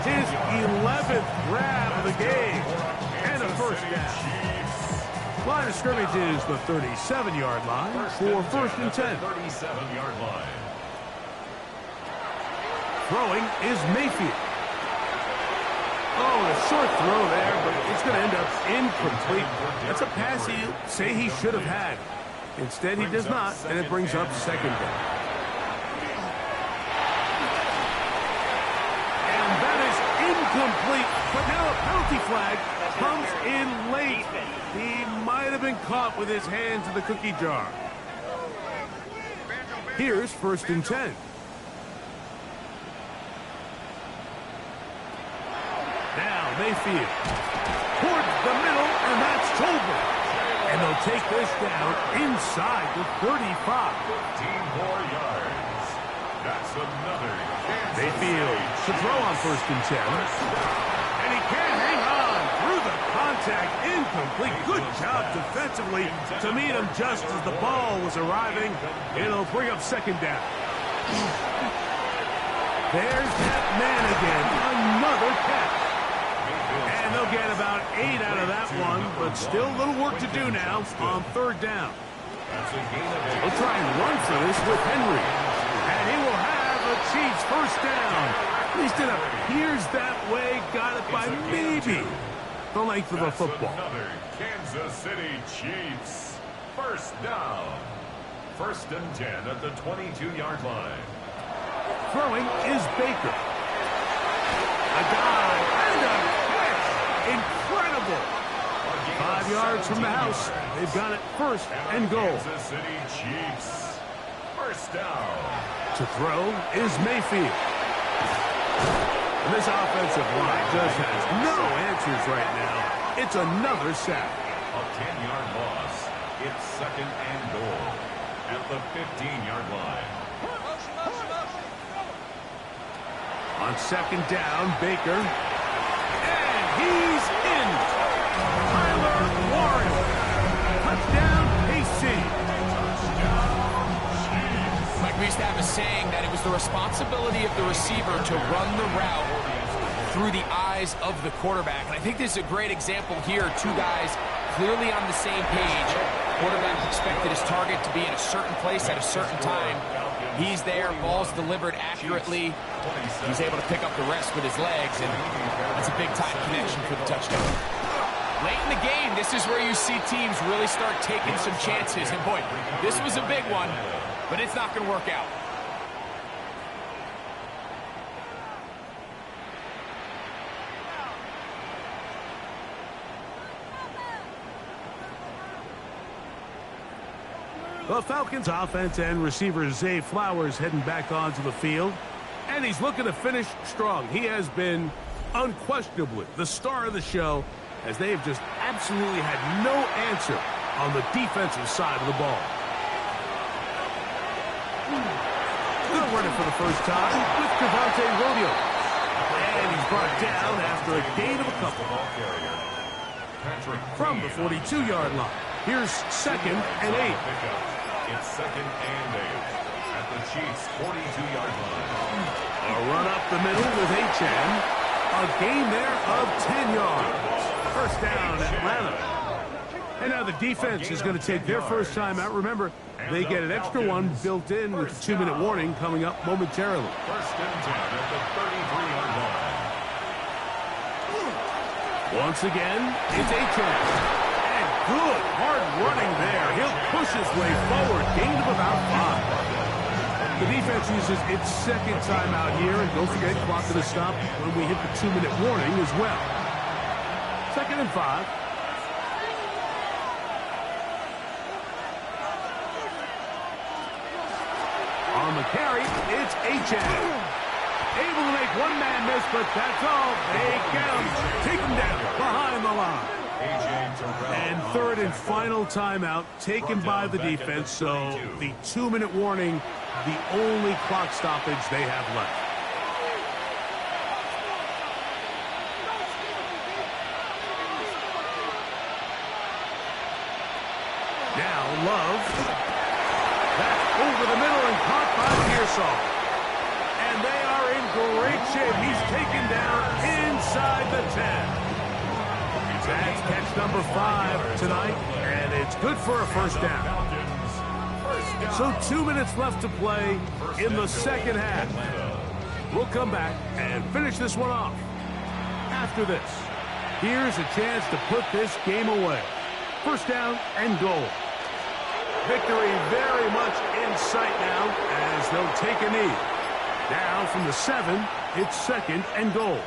His 11th grab of the game. And a first down. Line of scrimmage is the 37-yard line for first and 10. 37-yard line. Throwing is Mayfield. Oh, a short throw there, but it's going to end up incomplete. That's a pass he'll say he should have had. Instead, he does not, and it brings up second down. And that is incomplete, but now a penalty flag comes in late. He might have been caught with his hands in the cookie jar. Here's first and 10. Now Mayfield towards the middle, and that's Tolbert. And they'll take this down inside the 35. 15 more yards. That's another. Mayfield to throw on first and 10. And he can't hang on through the contact. Incomplete. Good job defensively to meet him just as the ball was arriving. It'll bring up second down. There's that man again. Another catch. And they'll get about 8 out of that one, but still a little work to do now on third down. They'll try and run for this with Henry. And he will have the Chiefs first down. At least it appears that way. Got it by maybe the length of a football. Another Kansas City Chiefs first down. First and 10 at the 22-yard line. Throwing is Baker. A dive and a catch. Incredible. 5 yards from the house. They've got it first and goal. Kansas City Chiefs first down. To throw is Mayfield. And this offensive line just has no answers right now. It's another sack. A 10-yard loss. It's second and goal at the 15-yard line. On second down, Baker. And he's in. Tyler Warren. Touchdown, KC. Mike, we used to have a saying that it was the responsibility of the receiver to run the route through the eyes of the quarterback. And I think this is a great example here. Two guys clearly on the same page. Quarterback expected his target to be in a certain place at a certain time. He's there, ball's delivered accurately. He's able to pick up the rest with his legs, and that's a big-time connection for the touchdown. Late in the game, this is where you see teams really start taking some chances. And boy, this was a big one, but it's not going to work out. The Falcons offense and receiver Zay Flowers heading back onto the field. And he's looking to finish strong. He has been unquestionably the star of the show, as they have just absolutely had no answer on the defensive side of the ball. They'll run it for the first time with Javonte Williams. And he's brought down after a gain of a couple. From the 42-yard line. Here's second and 8. It's second and 8 at the Chiefs' 42-yard line. A run up the middle with H.M. A gain there of 10 yards. First down, Atlanta. And now the defense is going to take their first time out. Remember, they get an extra one built in with a 2-minute warning coming up momentarily. First and 10 at the 33-yard line. Once again, it's H.M. Good, hard running there. He'll push his way forward. Gain of about 5. The defense uses its second timeout here. And don't forget, clock to stop when we hit the 2-minute warning as well. Second and 5. On the carry, it's H.M. Able to make one man miss, but that's all. They get him. Take him down behind the line. And third and final timeout taken by the defense, so the 2-minute warning, the only clock stoppage they have left. Love. That's over the middle and caught by Pearsall. And they are in great shape. He's taken down inside the 10. That's catch number 5 tonight, and it's good for a first down. So 2 minutes left to play in the second half. We'll come back and finish this one off. After this, here's a chance to put this game away. First down and goal. Victory very much in sight now as they'll take a knee. Now from the 7, it's second and goal.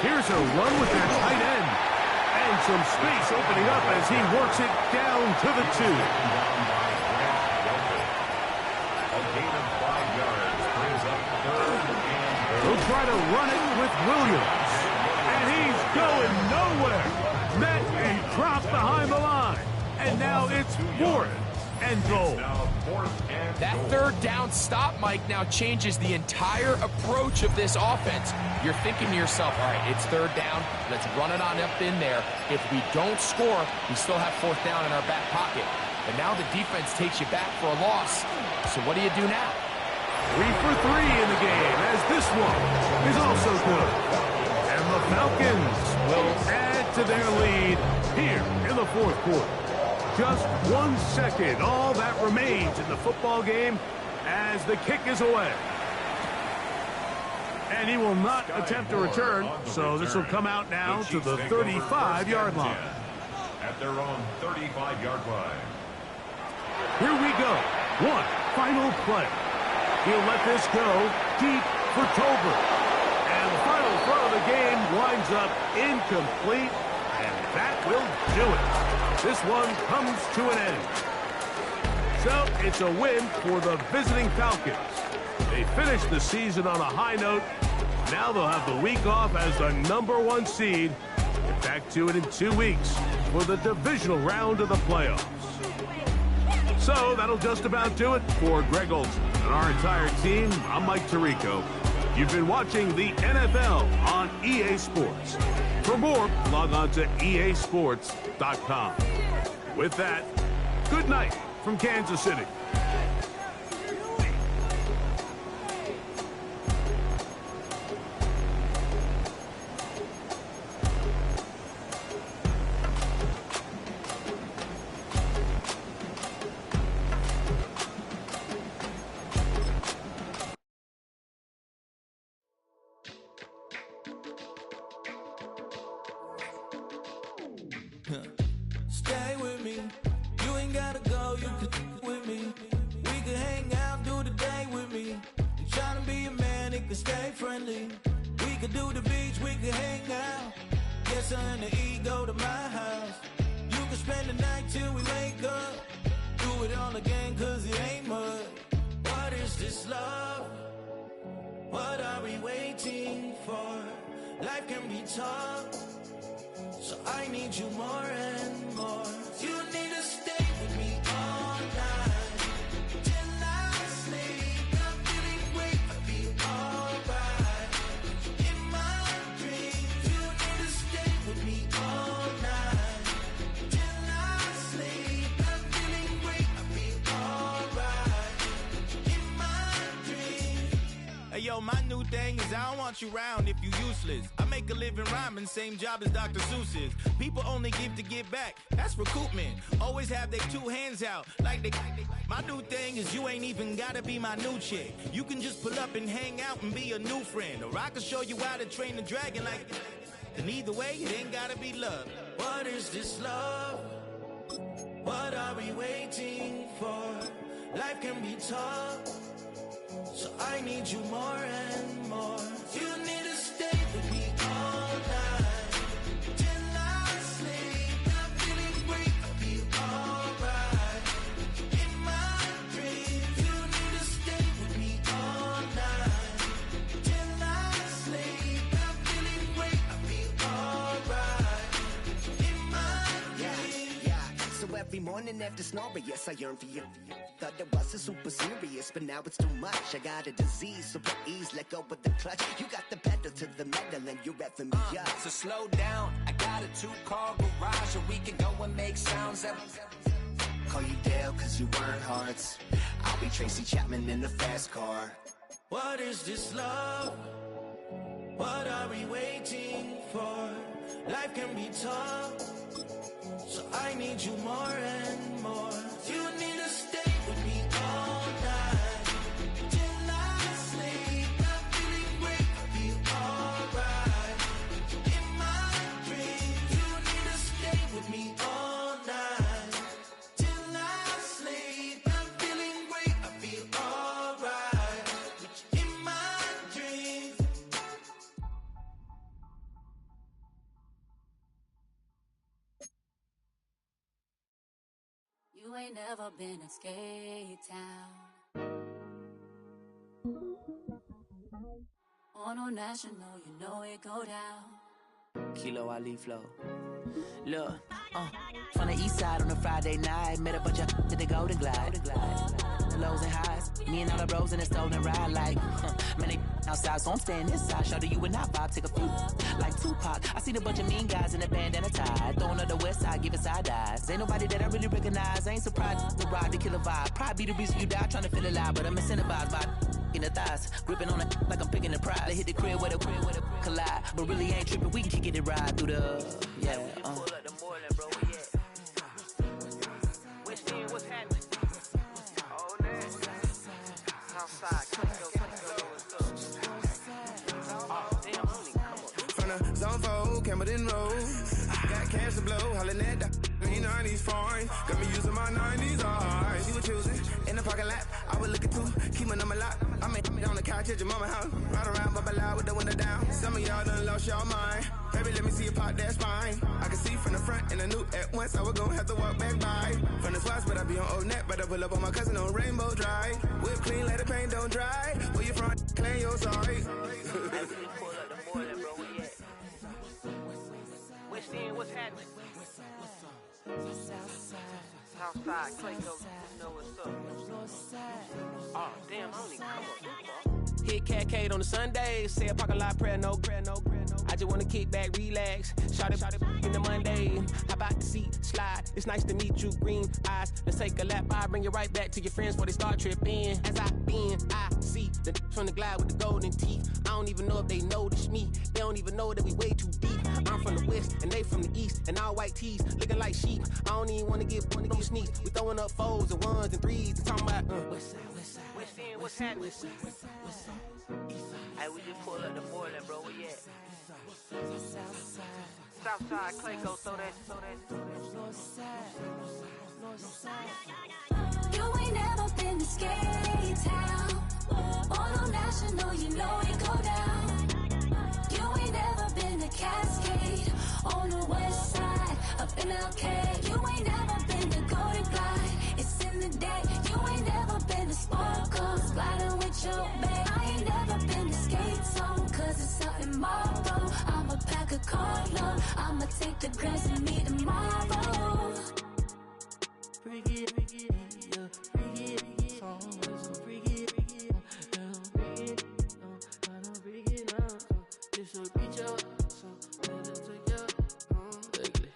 Here's a run with their tight end. And some space opening up as he works it down to the 2. A gain of 5 yards brings up third and goal. He'll try to run it with Williams. And he's going nowhere. Met and dropped behind the line. And now it's fourth and goal. That third down stop, Mike, now changes the entire approach of this offense. You're thinking to yourself, all right, it's third down. Let's run it on up in there. If we don't score, we still have fourth down in our back pocket. But now the defense takes you back for a loss. So what do you do now? 3 for 3 in the game, as this one is also good. And the Falcons will add to their lead here in the fourth quarter. Just 1 second, all that remains in the football game as the kick is away. And he will not attempt to return, so this will come out now to the 35-yard line. At their own 35-yard line. Here we go. One final play. He'll let this go deep for Tolbert. And the final throw of the game winds up incomplete, and that will do it. This one comes to an end. So it's a win for the visiting Falcons. They finished the season on a high note. Now they'll have the week off as the #1 seed. Get back to it in 2 weeks for the divisional round of the playoffs. So that'll just about do it for Greg Olson and our entire team. I'm Mike Tirico. You've been watching the NFL on EA Sports. For more, log on to easports.com. With that, good night from Kansas City. Stay with me. You ain't gotta go, you could with me. We could hang out, do the day with me. You tryna be a man, it could stay friendly. We could do the beach, we could hang out. Yes, I and the E go to my house. You could spend the night till we wake up. Do it all again, cause it ain't mud. What is this love? What are we waiting for? Life can be tough. So I need you more and more. You need to stay with me all night till I sleep. I'm feeling great, I'll be alright. In my dreams, you need to stay with me all night till I sleep. I'm feeling great, I'll be alright. In my dreams. Hey yo, my new thing is I don't want you around if you useless. I make a living rhyming, same job as Dr. Seuss's. People only give to give back, that's recoupment. Always have their 2 hands out, like they. My new thing is you ain't even gotta be my new chick. You can just pull up and hang out and be a new friend. Or I can show you how to train the dragon like. And either way, it ain't gotta be love. What is this love? What are we waiting for? Life can be tough. So I need you more and more. You need to stay with me all night till I sleep. I'm feeling great, I'll be alright. In my dreams, you need to stay with me all night till I sleep. I'm feeling great, I'll be alright. In my dreams. Yeah. So every morning after snoring, yes, I yearn for you. Thought it wasn't super serious, but now it's too much. I got a disease, so please let go with the clutch. You got the pedal to the metal and you're revving me up. So slow down, I got got a 2-car garage, and we can go and make sounds that... Call you Dale cause you burn hearts. I'll be Tracy Chapman in the fast car. What is this love? What are we waiting for? Life can be tough, so I need you more and more. You need to stay with me all night till I sleep. I'm feeling great, I feel alright. In my dreams, you need to stay with me all night till I sleep. I'm feeling great, I feel alright. In my dreams. You ain't never been in Skate Town. On a national, you know it go down. Kilo Ali flow. Look, from the east side on a Friday night, met a bunch of to the Golden Glide. The lows and highs, me and all the bros in the stolen ride like, man, they outside, so I'm staying this side. Shout to you and I vibe, take a few like Tupac. I seen a bunch of mean guys in a bandana tie, throwing up the west side, giving side eyes. Ain't nobody that I really recognize. I ain't surprised to ride the killer vibe. Probably be the reason you die trying to feel alive, but I'm incentivized by in the thighs, gripping on it like I'm picking the prize. They hit the crib where the collide, but really ain't tripping. We can kick it and ride through the Pull up the Moreland, bro. What's happening? Oh, man. Outside, From the zone 4, Campbellton Road. Got cash to blow, hollering at the 90s foreign. Got me using my 90s eyes. She was choosing in the parking lot. I was looking too, keep my number locked. I'm on the couch at your mama house. Ride around, bubble loud with the window down. Some of y'all done lost y'all mind. Baby, let me see you pop that spine. I can see from the front and I knew at once I was gonna have to walk back by. From the spots, but I be on Old Net. Better pull up on my cousin on Rainbow Drive. Whip clean, let the paint don't dry. Where you from? Claim your sorry. What's happening? Southside, Clayco, you know what's up. Oh, damn, I don't even come up. Hit Cat on the Sundays, say a parking lot prayer, no. I just wanna kick back, relax, shout it in the Monday. How about the seat slide? It's nice to meet you, green eyes. Let's take a lap, I bring you right back to your friends before they start tripping. As I bend, I see the from the glide with the golden teeth. I don't even know if they notice me. They don't even know that we way too deep. I'm from the west and they from the east, and all white tees looking like sheep. I don't even wanna get one of those sneaks. We throwing up 4s and 1s and 3s and talking about West End, what's happening? Hey, we just pulled up the Moreland, bro. Where you at? Southside, Clayco, so that. You ain't never been to Skate Town. On a national, you know it go down. You ain't never been to Cascade. On the west side, up in LK. You ain't never been to Golden Glide. It's in the day. You ain't never been to Sparkles, gliding with your babe. I ain't never been to Skate Zone, cause it's out in Marlboro. I'ma pack a carload. I'ma take the grass and meet tomorrow. Bring it, yeah, bring it, song, so bring it, I don't bring it now, so this will reach out, so let it take out, ugly.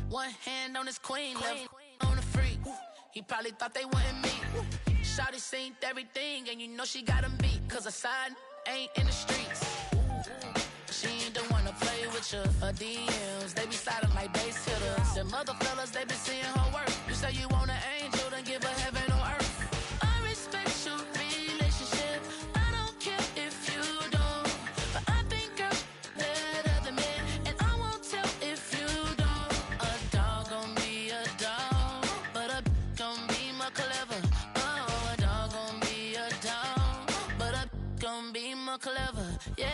One hand on his queen, left on the freak. He probably thought they wanted me. Shawty seen everything, and you know she got him beat. Cause her side ain't in the streets. She ain't the one to play with you. Her DMs, they be sliding like base hitters. Them other fellas, they been seeing her work. You say you want an angel, then give her heaven on earth. I respect your relationship. I don't care if you don't. But I think I'm better than men, and I won't tell if you don't. A dog gon' be a dog, but a gon' be more clever. Oh, a dog gon' be a dog, but a gon' be more clever. Yeah.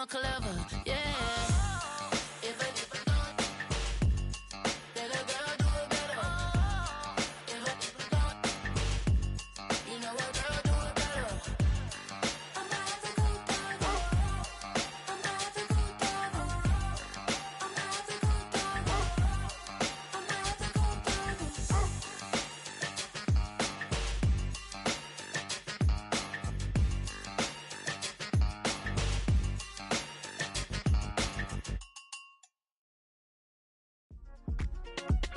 clever, yeah. If a then a girl do it better. If a you know a girl do it better. I'm not the good dog. I'm not the good dog. I'm not the good dog. I'm not the good dog.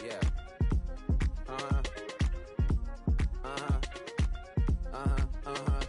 Yeah. Uh-huh. Uh-huh. Uh-huh. Uh-huh.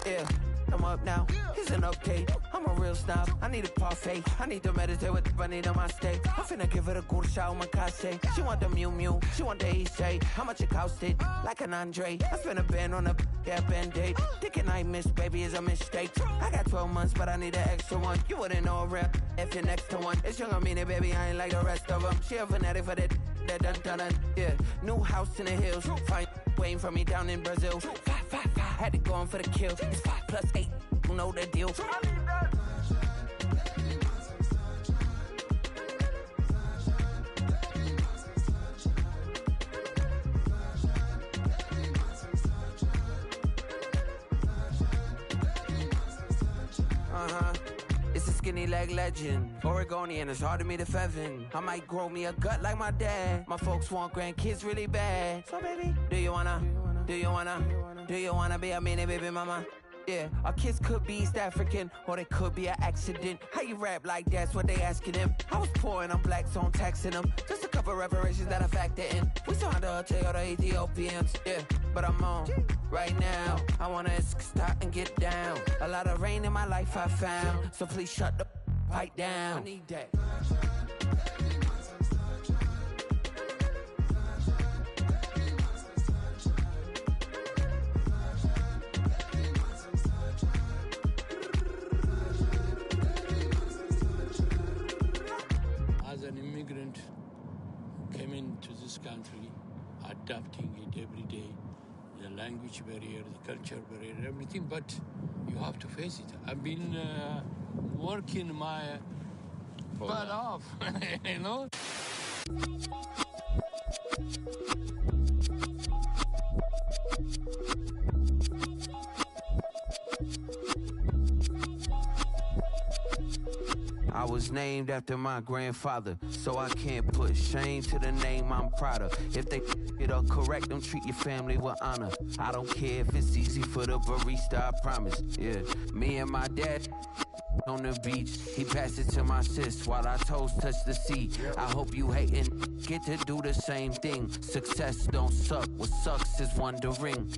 Yeah, I'm up now. Here's an update. I'm a real snob. I need a parfait. I need to meditate with the bunny on my stay. I'm finna give it a good shot on my case. She want the Mew Mew. She want the EJ. How much it costed? Like an Andre. I spent a band on a that band-aid. Thinking I miss, baby, is a mistake. I got 12 months, but I need an extra one. You wouldn't know a rep if you're next to one. It's young, I mean it, baby, I ain't like the rest of them. She a fanatic for that dun dun dun. Yeah, new house in the hills. Fine, waiting for me down in Brazil. 5, 5, 5, had to go on for the kill. It's 5 plus 8, you know the deal. Uh-huh. It's a skinny leg legend. Oregonian, it's hard to meet a Fevin. I might grow me a gut like my dad. My folks want grandkids really bad. So baby, do you wanna be a mini baby mama? Yeah, our kids could be East African, or they could be an accident. How you rap like that's what they asking him. I was poor and I'm black, so I'm taxing them. Just a couple reparations that I factor in. We saw the Toyota Ethiopians, yeah, but I'm on right now. I wanna stop and get down. A lot of rain in my life I found, so please shut the pipe down. I need that. As an immigrant, came into this country, adapting it every day, the language barrier, the culture barrier, everything, but you have to face it. I've been working my butt off, you know? I was named after my grandfather, so I can't put shame to the name I'm proud of. If they it up correct, don't treat your family with honor. I don't care if it's easy for the barista, I promise. Yeah, me and my dad on the beach, he passed it to my sis while our toes touch the sea. I hope you hatin' get to do the same thing. Success don't suck, what sucks is wondering.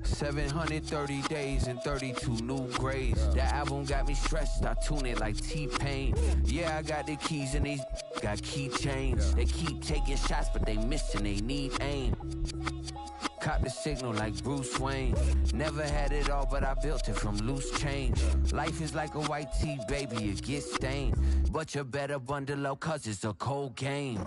730 days and 32 new grades. That album got me stressed, I tune it like T-Pain. Yeah, I got the keys and these got keychains. They keep taking shots, but they missing, they need aim. Cop the signal like Bruce Wayne. Never had it all, but I built it from loose change. Life is like a white tee, baby, it gets stained. But you better bundle up, cause it's a cold game.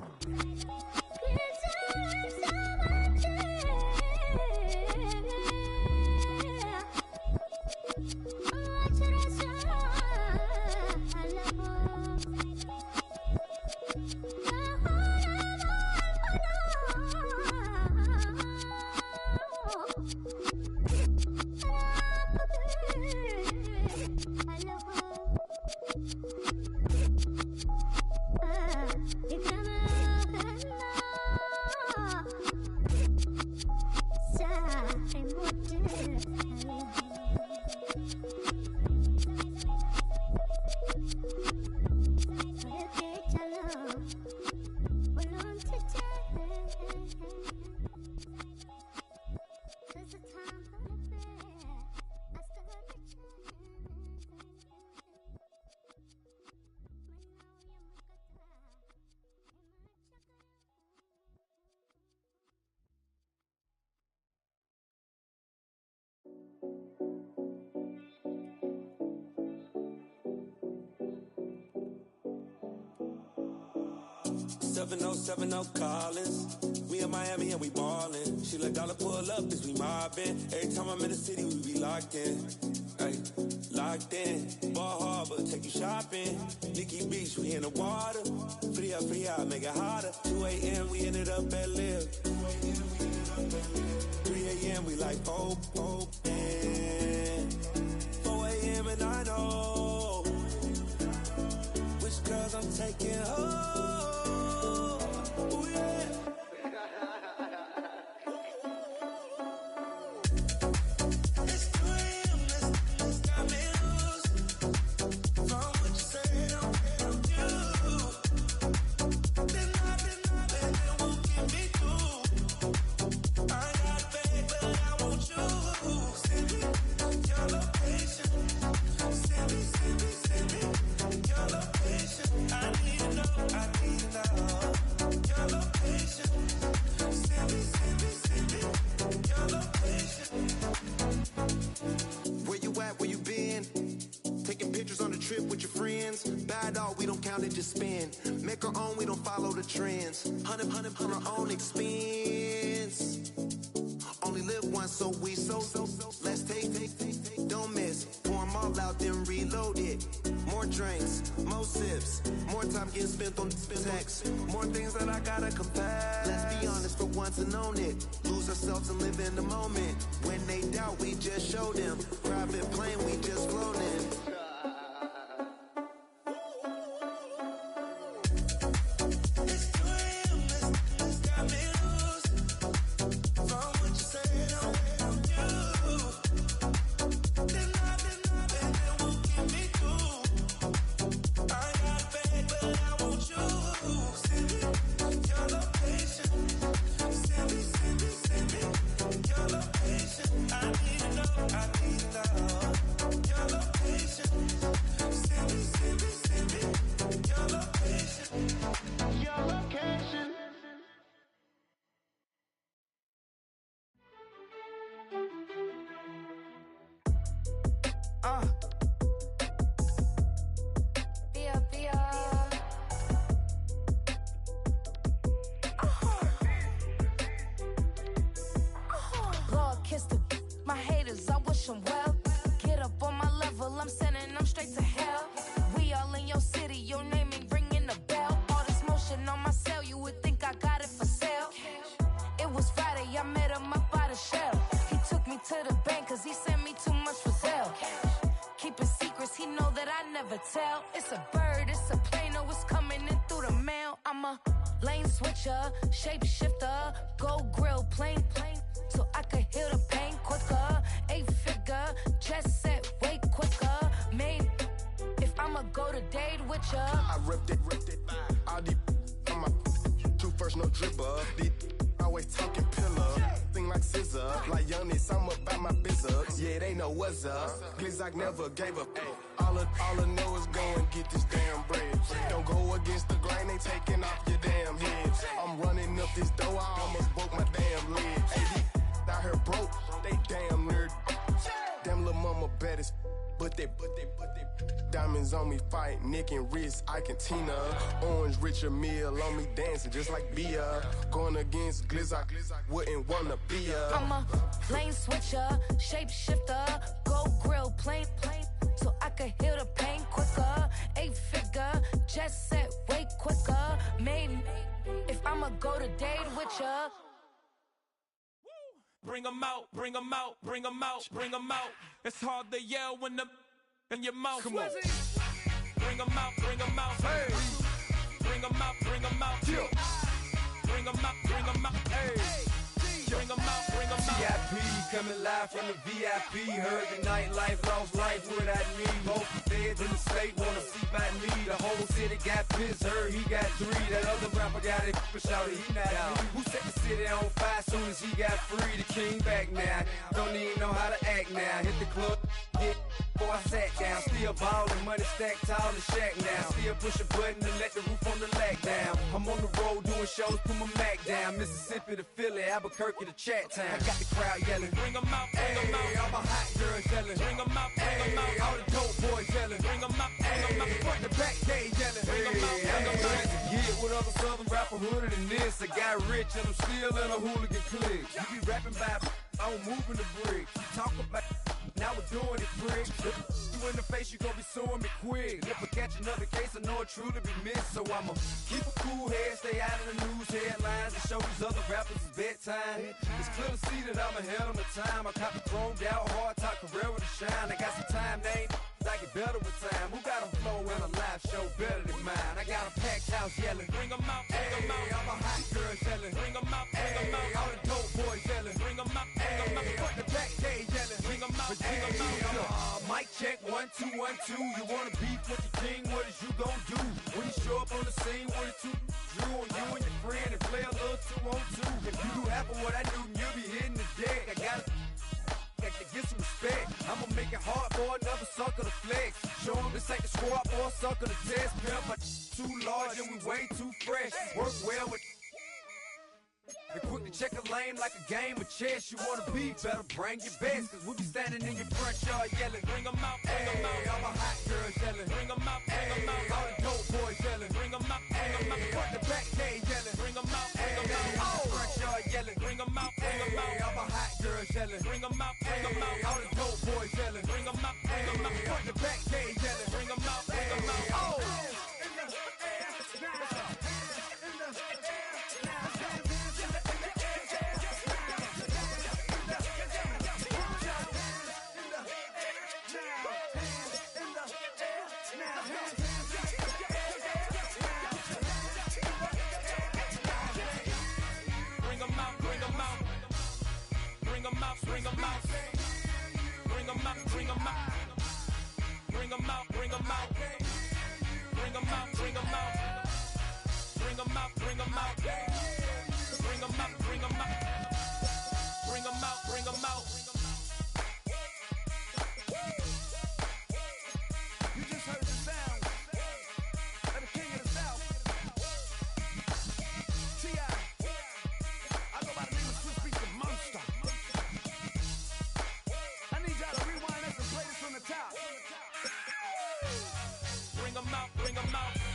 7070 Collins. We in Miami and we ballin'. She let dollar pull up, bitch, we mobbin'. Every time I'm in the city, we be locked in. Ay, locked in. Ball Harbor, take you shopping. Nikki Beach, we in the water. Free up, make it hotter. 2 a.m., we ended up at Live. 3 a.m., we like open. 4 a.m. and I know which girls I'm taking home. Ooh, yeah. Just spin. Make our own, we don't follow the trends. 100 on our own expense. Only live once, so we so. Let's take. Don't miss. Pour 'em all out, then reload it. More drinks, more sips. More time getting spent on text. More things that I gotta confess. Let's be honest for once and own it. Lose ourselves and live in the moment. When they doubt, we just show them. Private plane, we just floating. It's a bird, it's a plane, oh, it's coming in through the mail. I'm a lane switcher, shapeshifter, go grill, plane, so I could heal the pain quicker. 8-figure, jet set, way quicker. Made, if I'ma go to date with ya. I ripped it, all these on my true first, no dribble. These always talking pillar, thing like scissor. Like youngest, I'm about my business. Yeah, they know what's up. Glizzock never gave up. All I know is go and get this damn bread. Don't go against the grain, they taking off your damn head. I'm running up this door, I almost broke my damn leg. Hey, out here broke, they damn nerd. Damn little mama bad as but they diamonds on me fight, neck and wrist, I can Tina. Orange Richard Mill on me dancing just like Bia. Going against Glizzock, wouldn't wanna be a. I'm a lane switcher, shapeshifter, go grill, plane, so I could heal the pain quicker. 8-figure, jet set, way quicker. Made, if I'ma go to date with ya. Bring 'em out, bring 'em out, bring 'em out, bring 'em out. It's hard to yell when the in your mouth. Come on. Bring 'em out, bring 'em out. Hey. Bring 'em out, bring 'em out. Yeah. Bring 'em out, bring 'em out. Hey. Bring 'em out, bring 'em out. VIP coming live from the VIP. Heard the nightlife, lost life without me. Both feds in the state wanna see about me. The whole city got pissed, heard he got 3. That other rapper got it, but shouted he not out. Who set the city on fire soon as he got free? The king back now, don't even know how to act now. Hit the club, hit before I sat down. Still ballin', money stacked tall in shack now. Still push a button to let the roof on the lag down. I'm on the road doing shows, put my Mac down. Mississippi to Philly, Albuquerque to Chat Town. I got the crowd yelling, bring 'em out, bring 'em out. All my hot girls yelling, bring 'em out, bring 'em out. All the dope boys yelling, bring 'em out, bring 'em out. Front the back, they yelling, bring 'em out, bring 'em out. what other southern rapper hooded than this. I got rich and I'm still in a hooligan clique. You be rapping by, I'm moving the bricks. You talk about, now we're doing it, prick. You in the face, you gon' be suing me quick. If I catch another case, I know it truly be missed. So I'ma keep a cool head, stay out of the news headlines, and show these other rappers it's bedtime. It's clear to see that I'm ahead of my time. I copy chromed out, hard top career with a shine. I got some time, name. I get better with time. Who got a flow and a live show better than mine? I got a packed house yelling, bring 'em out, bring 'em out. I'm a hot girl yelling, bring 'em out, bring 'em out. All the dope boys yelling, bring 'em out, bring 'em out. Fuck the back day yelling, bring 'em out, bring 'em out. Mic check, 1, 2, 1, 2. You wanna beef with the king? What is you gon' do? When you show up on the scene, 1 or 2, Drew on you and your friend and play a little 2-on-2. If you do half of what I do, you'll be hitting the deck. I gotta get some respect. I'ma make it hard for another sucker to flex. Show him this ain't the squad for a sucker to test. Pimp, but too large and we way too fresh. Work well with. They quick to check a lane like a game of chess. You wanna be better, bring your best. Cause we'll be standing in your front yard yelling, bring 'em out, bring 'em out. I'm a hot girl yelling, bring 'em out, bring 'em out. All the dope boys yelling, bring 'em out, bring 'em out. Fuck the back day yelling, bring 'em out, bring 'em out. Oh, front yard yelling, bring 'em out, bring 'em out. I'm a hot girl yelling, bring 'em out, bring 'em out. All the dope boys yelling, bring 'em out, bring 'em out. Fuck the back day yelling, bring 'em out, bring 'em out. Oh. Bring 'em out, bring 'em out, bring 'em out, bring 'em out, bring 'em out, bring 'em out, bring 'em out, bring 'em out, bring 'em out, bring 'em out, bring 'em out, bring 'em out, bring 'em out. You just heard the sound of the king of the South, T.I. I go by the name of Swiss Beats the Monster. I need y'all to rewind this and play this from the top. Bring 'em out, bring 'em out.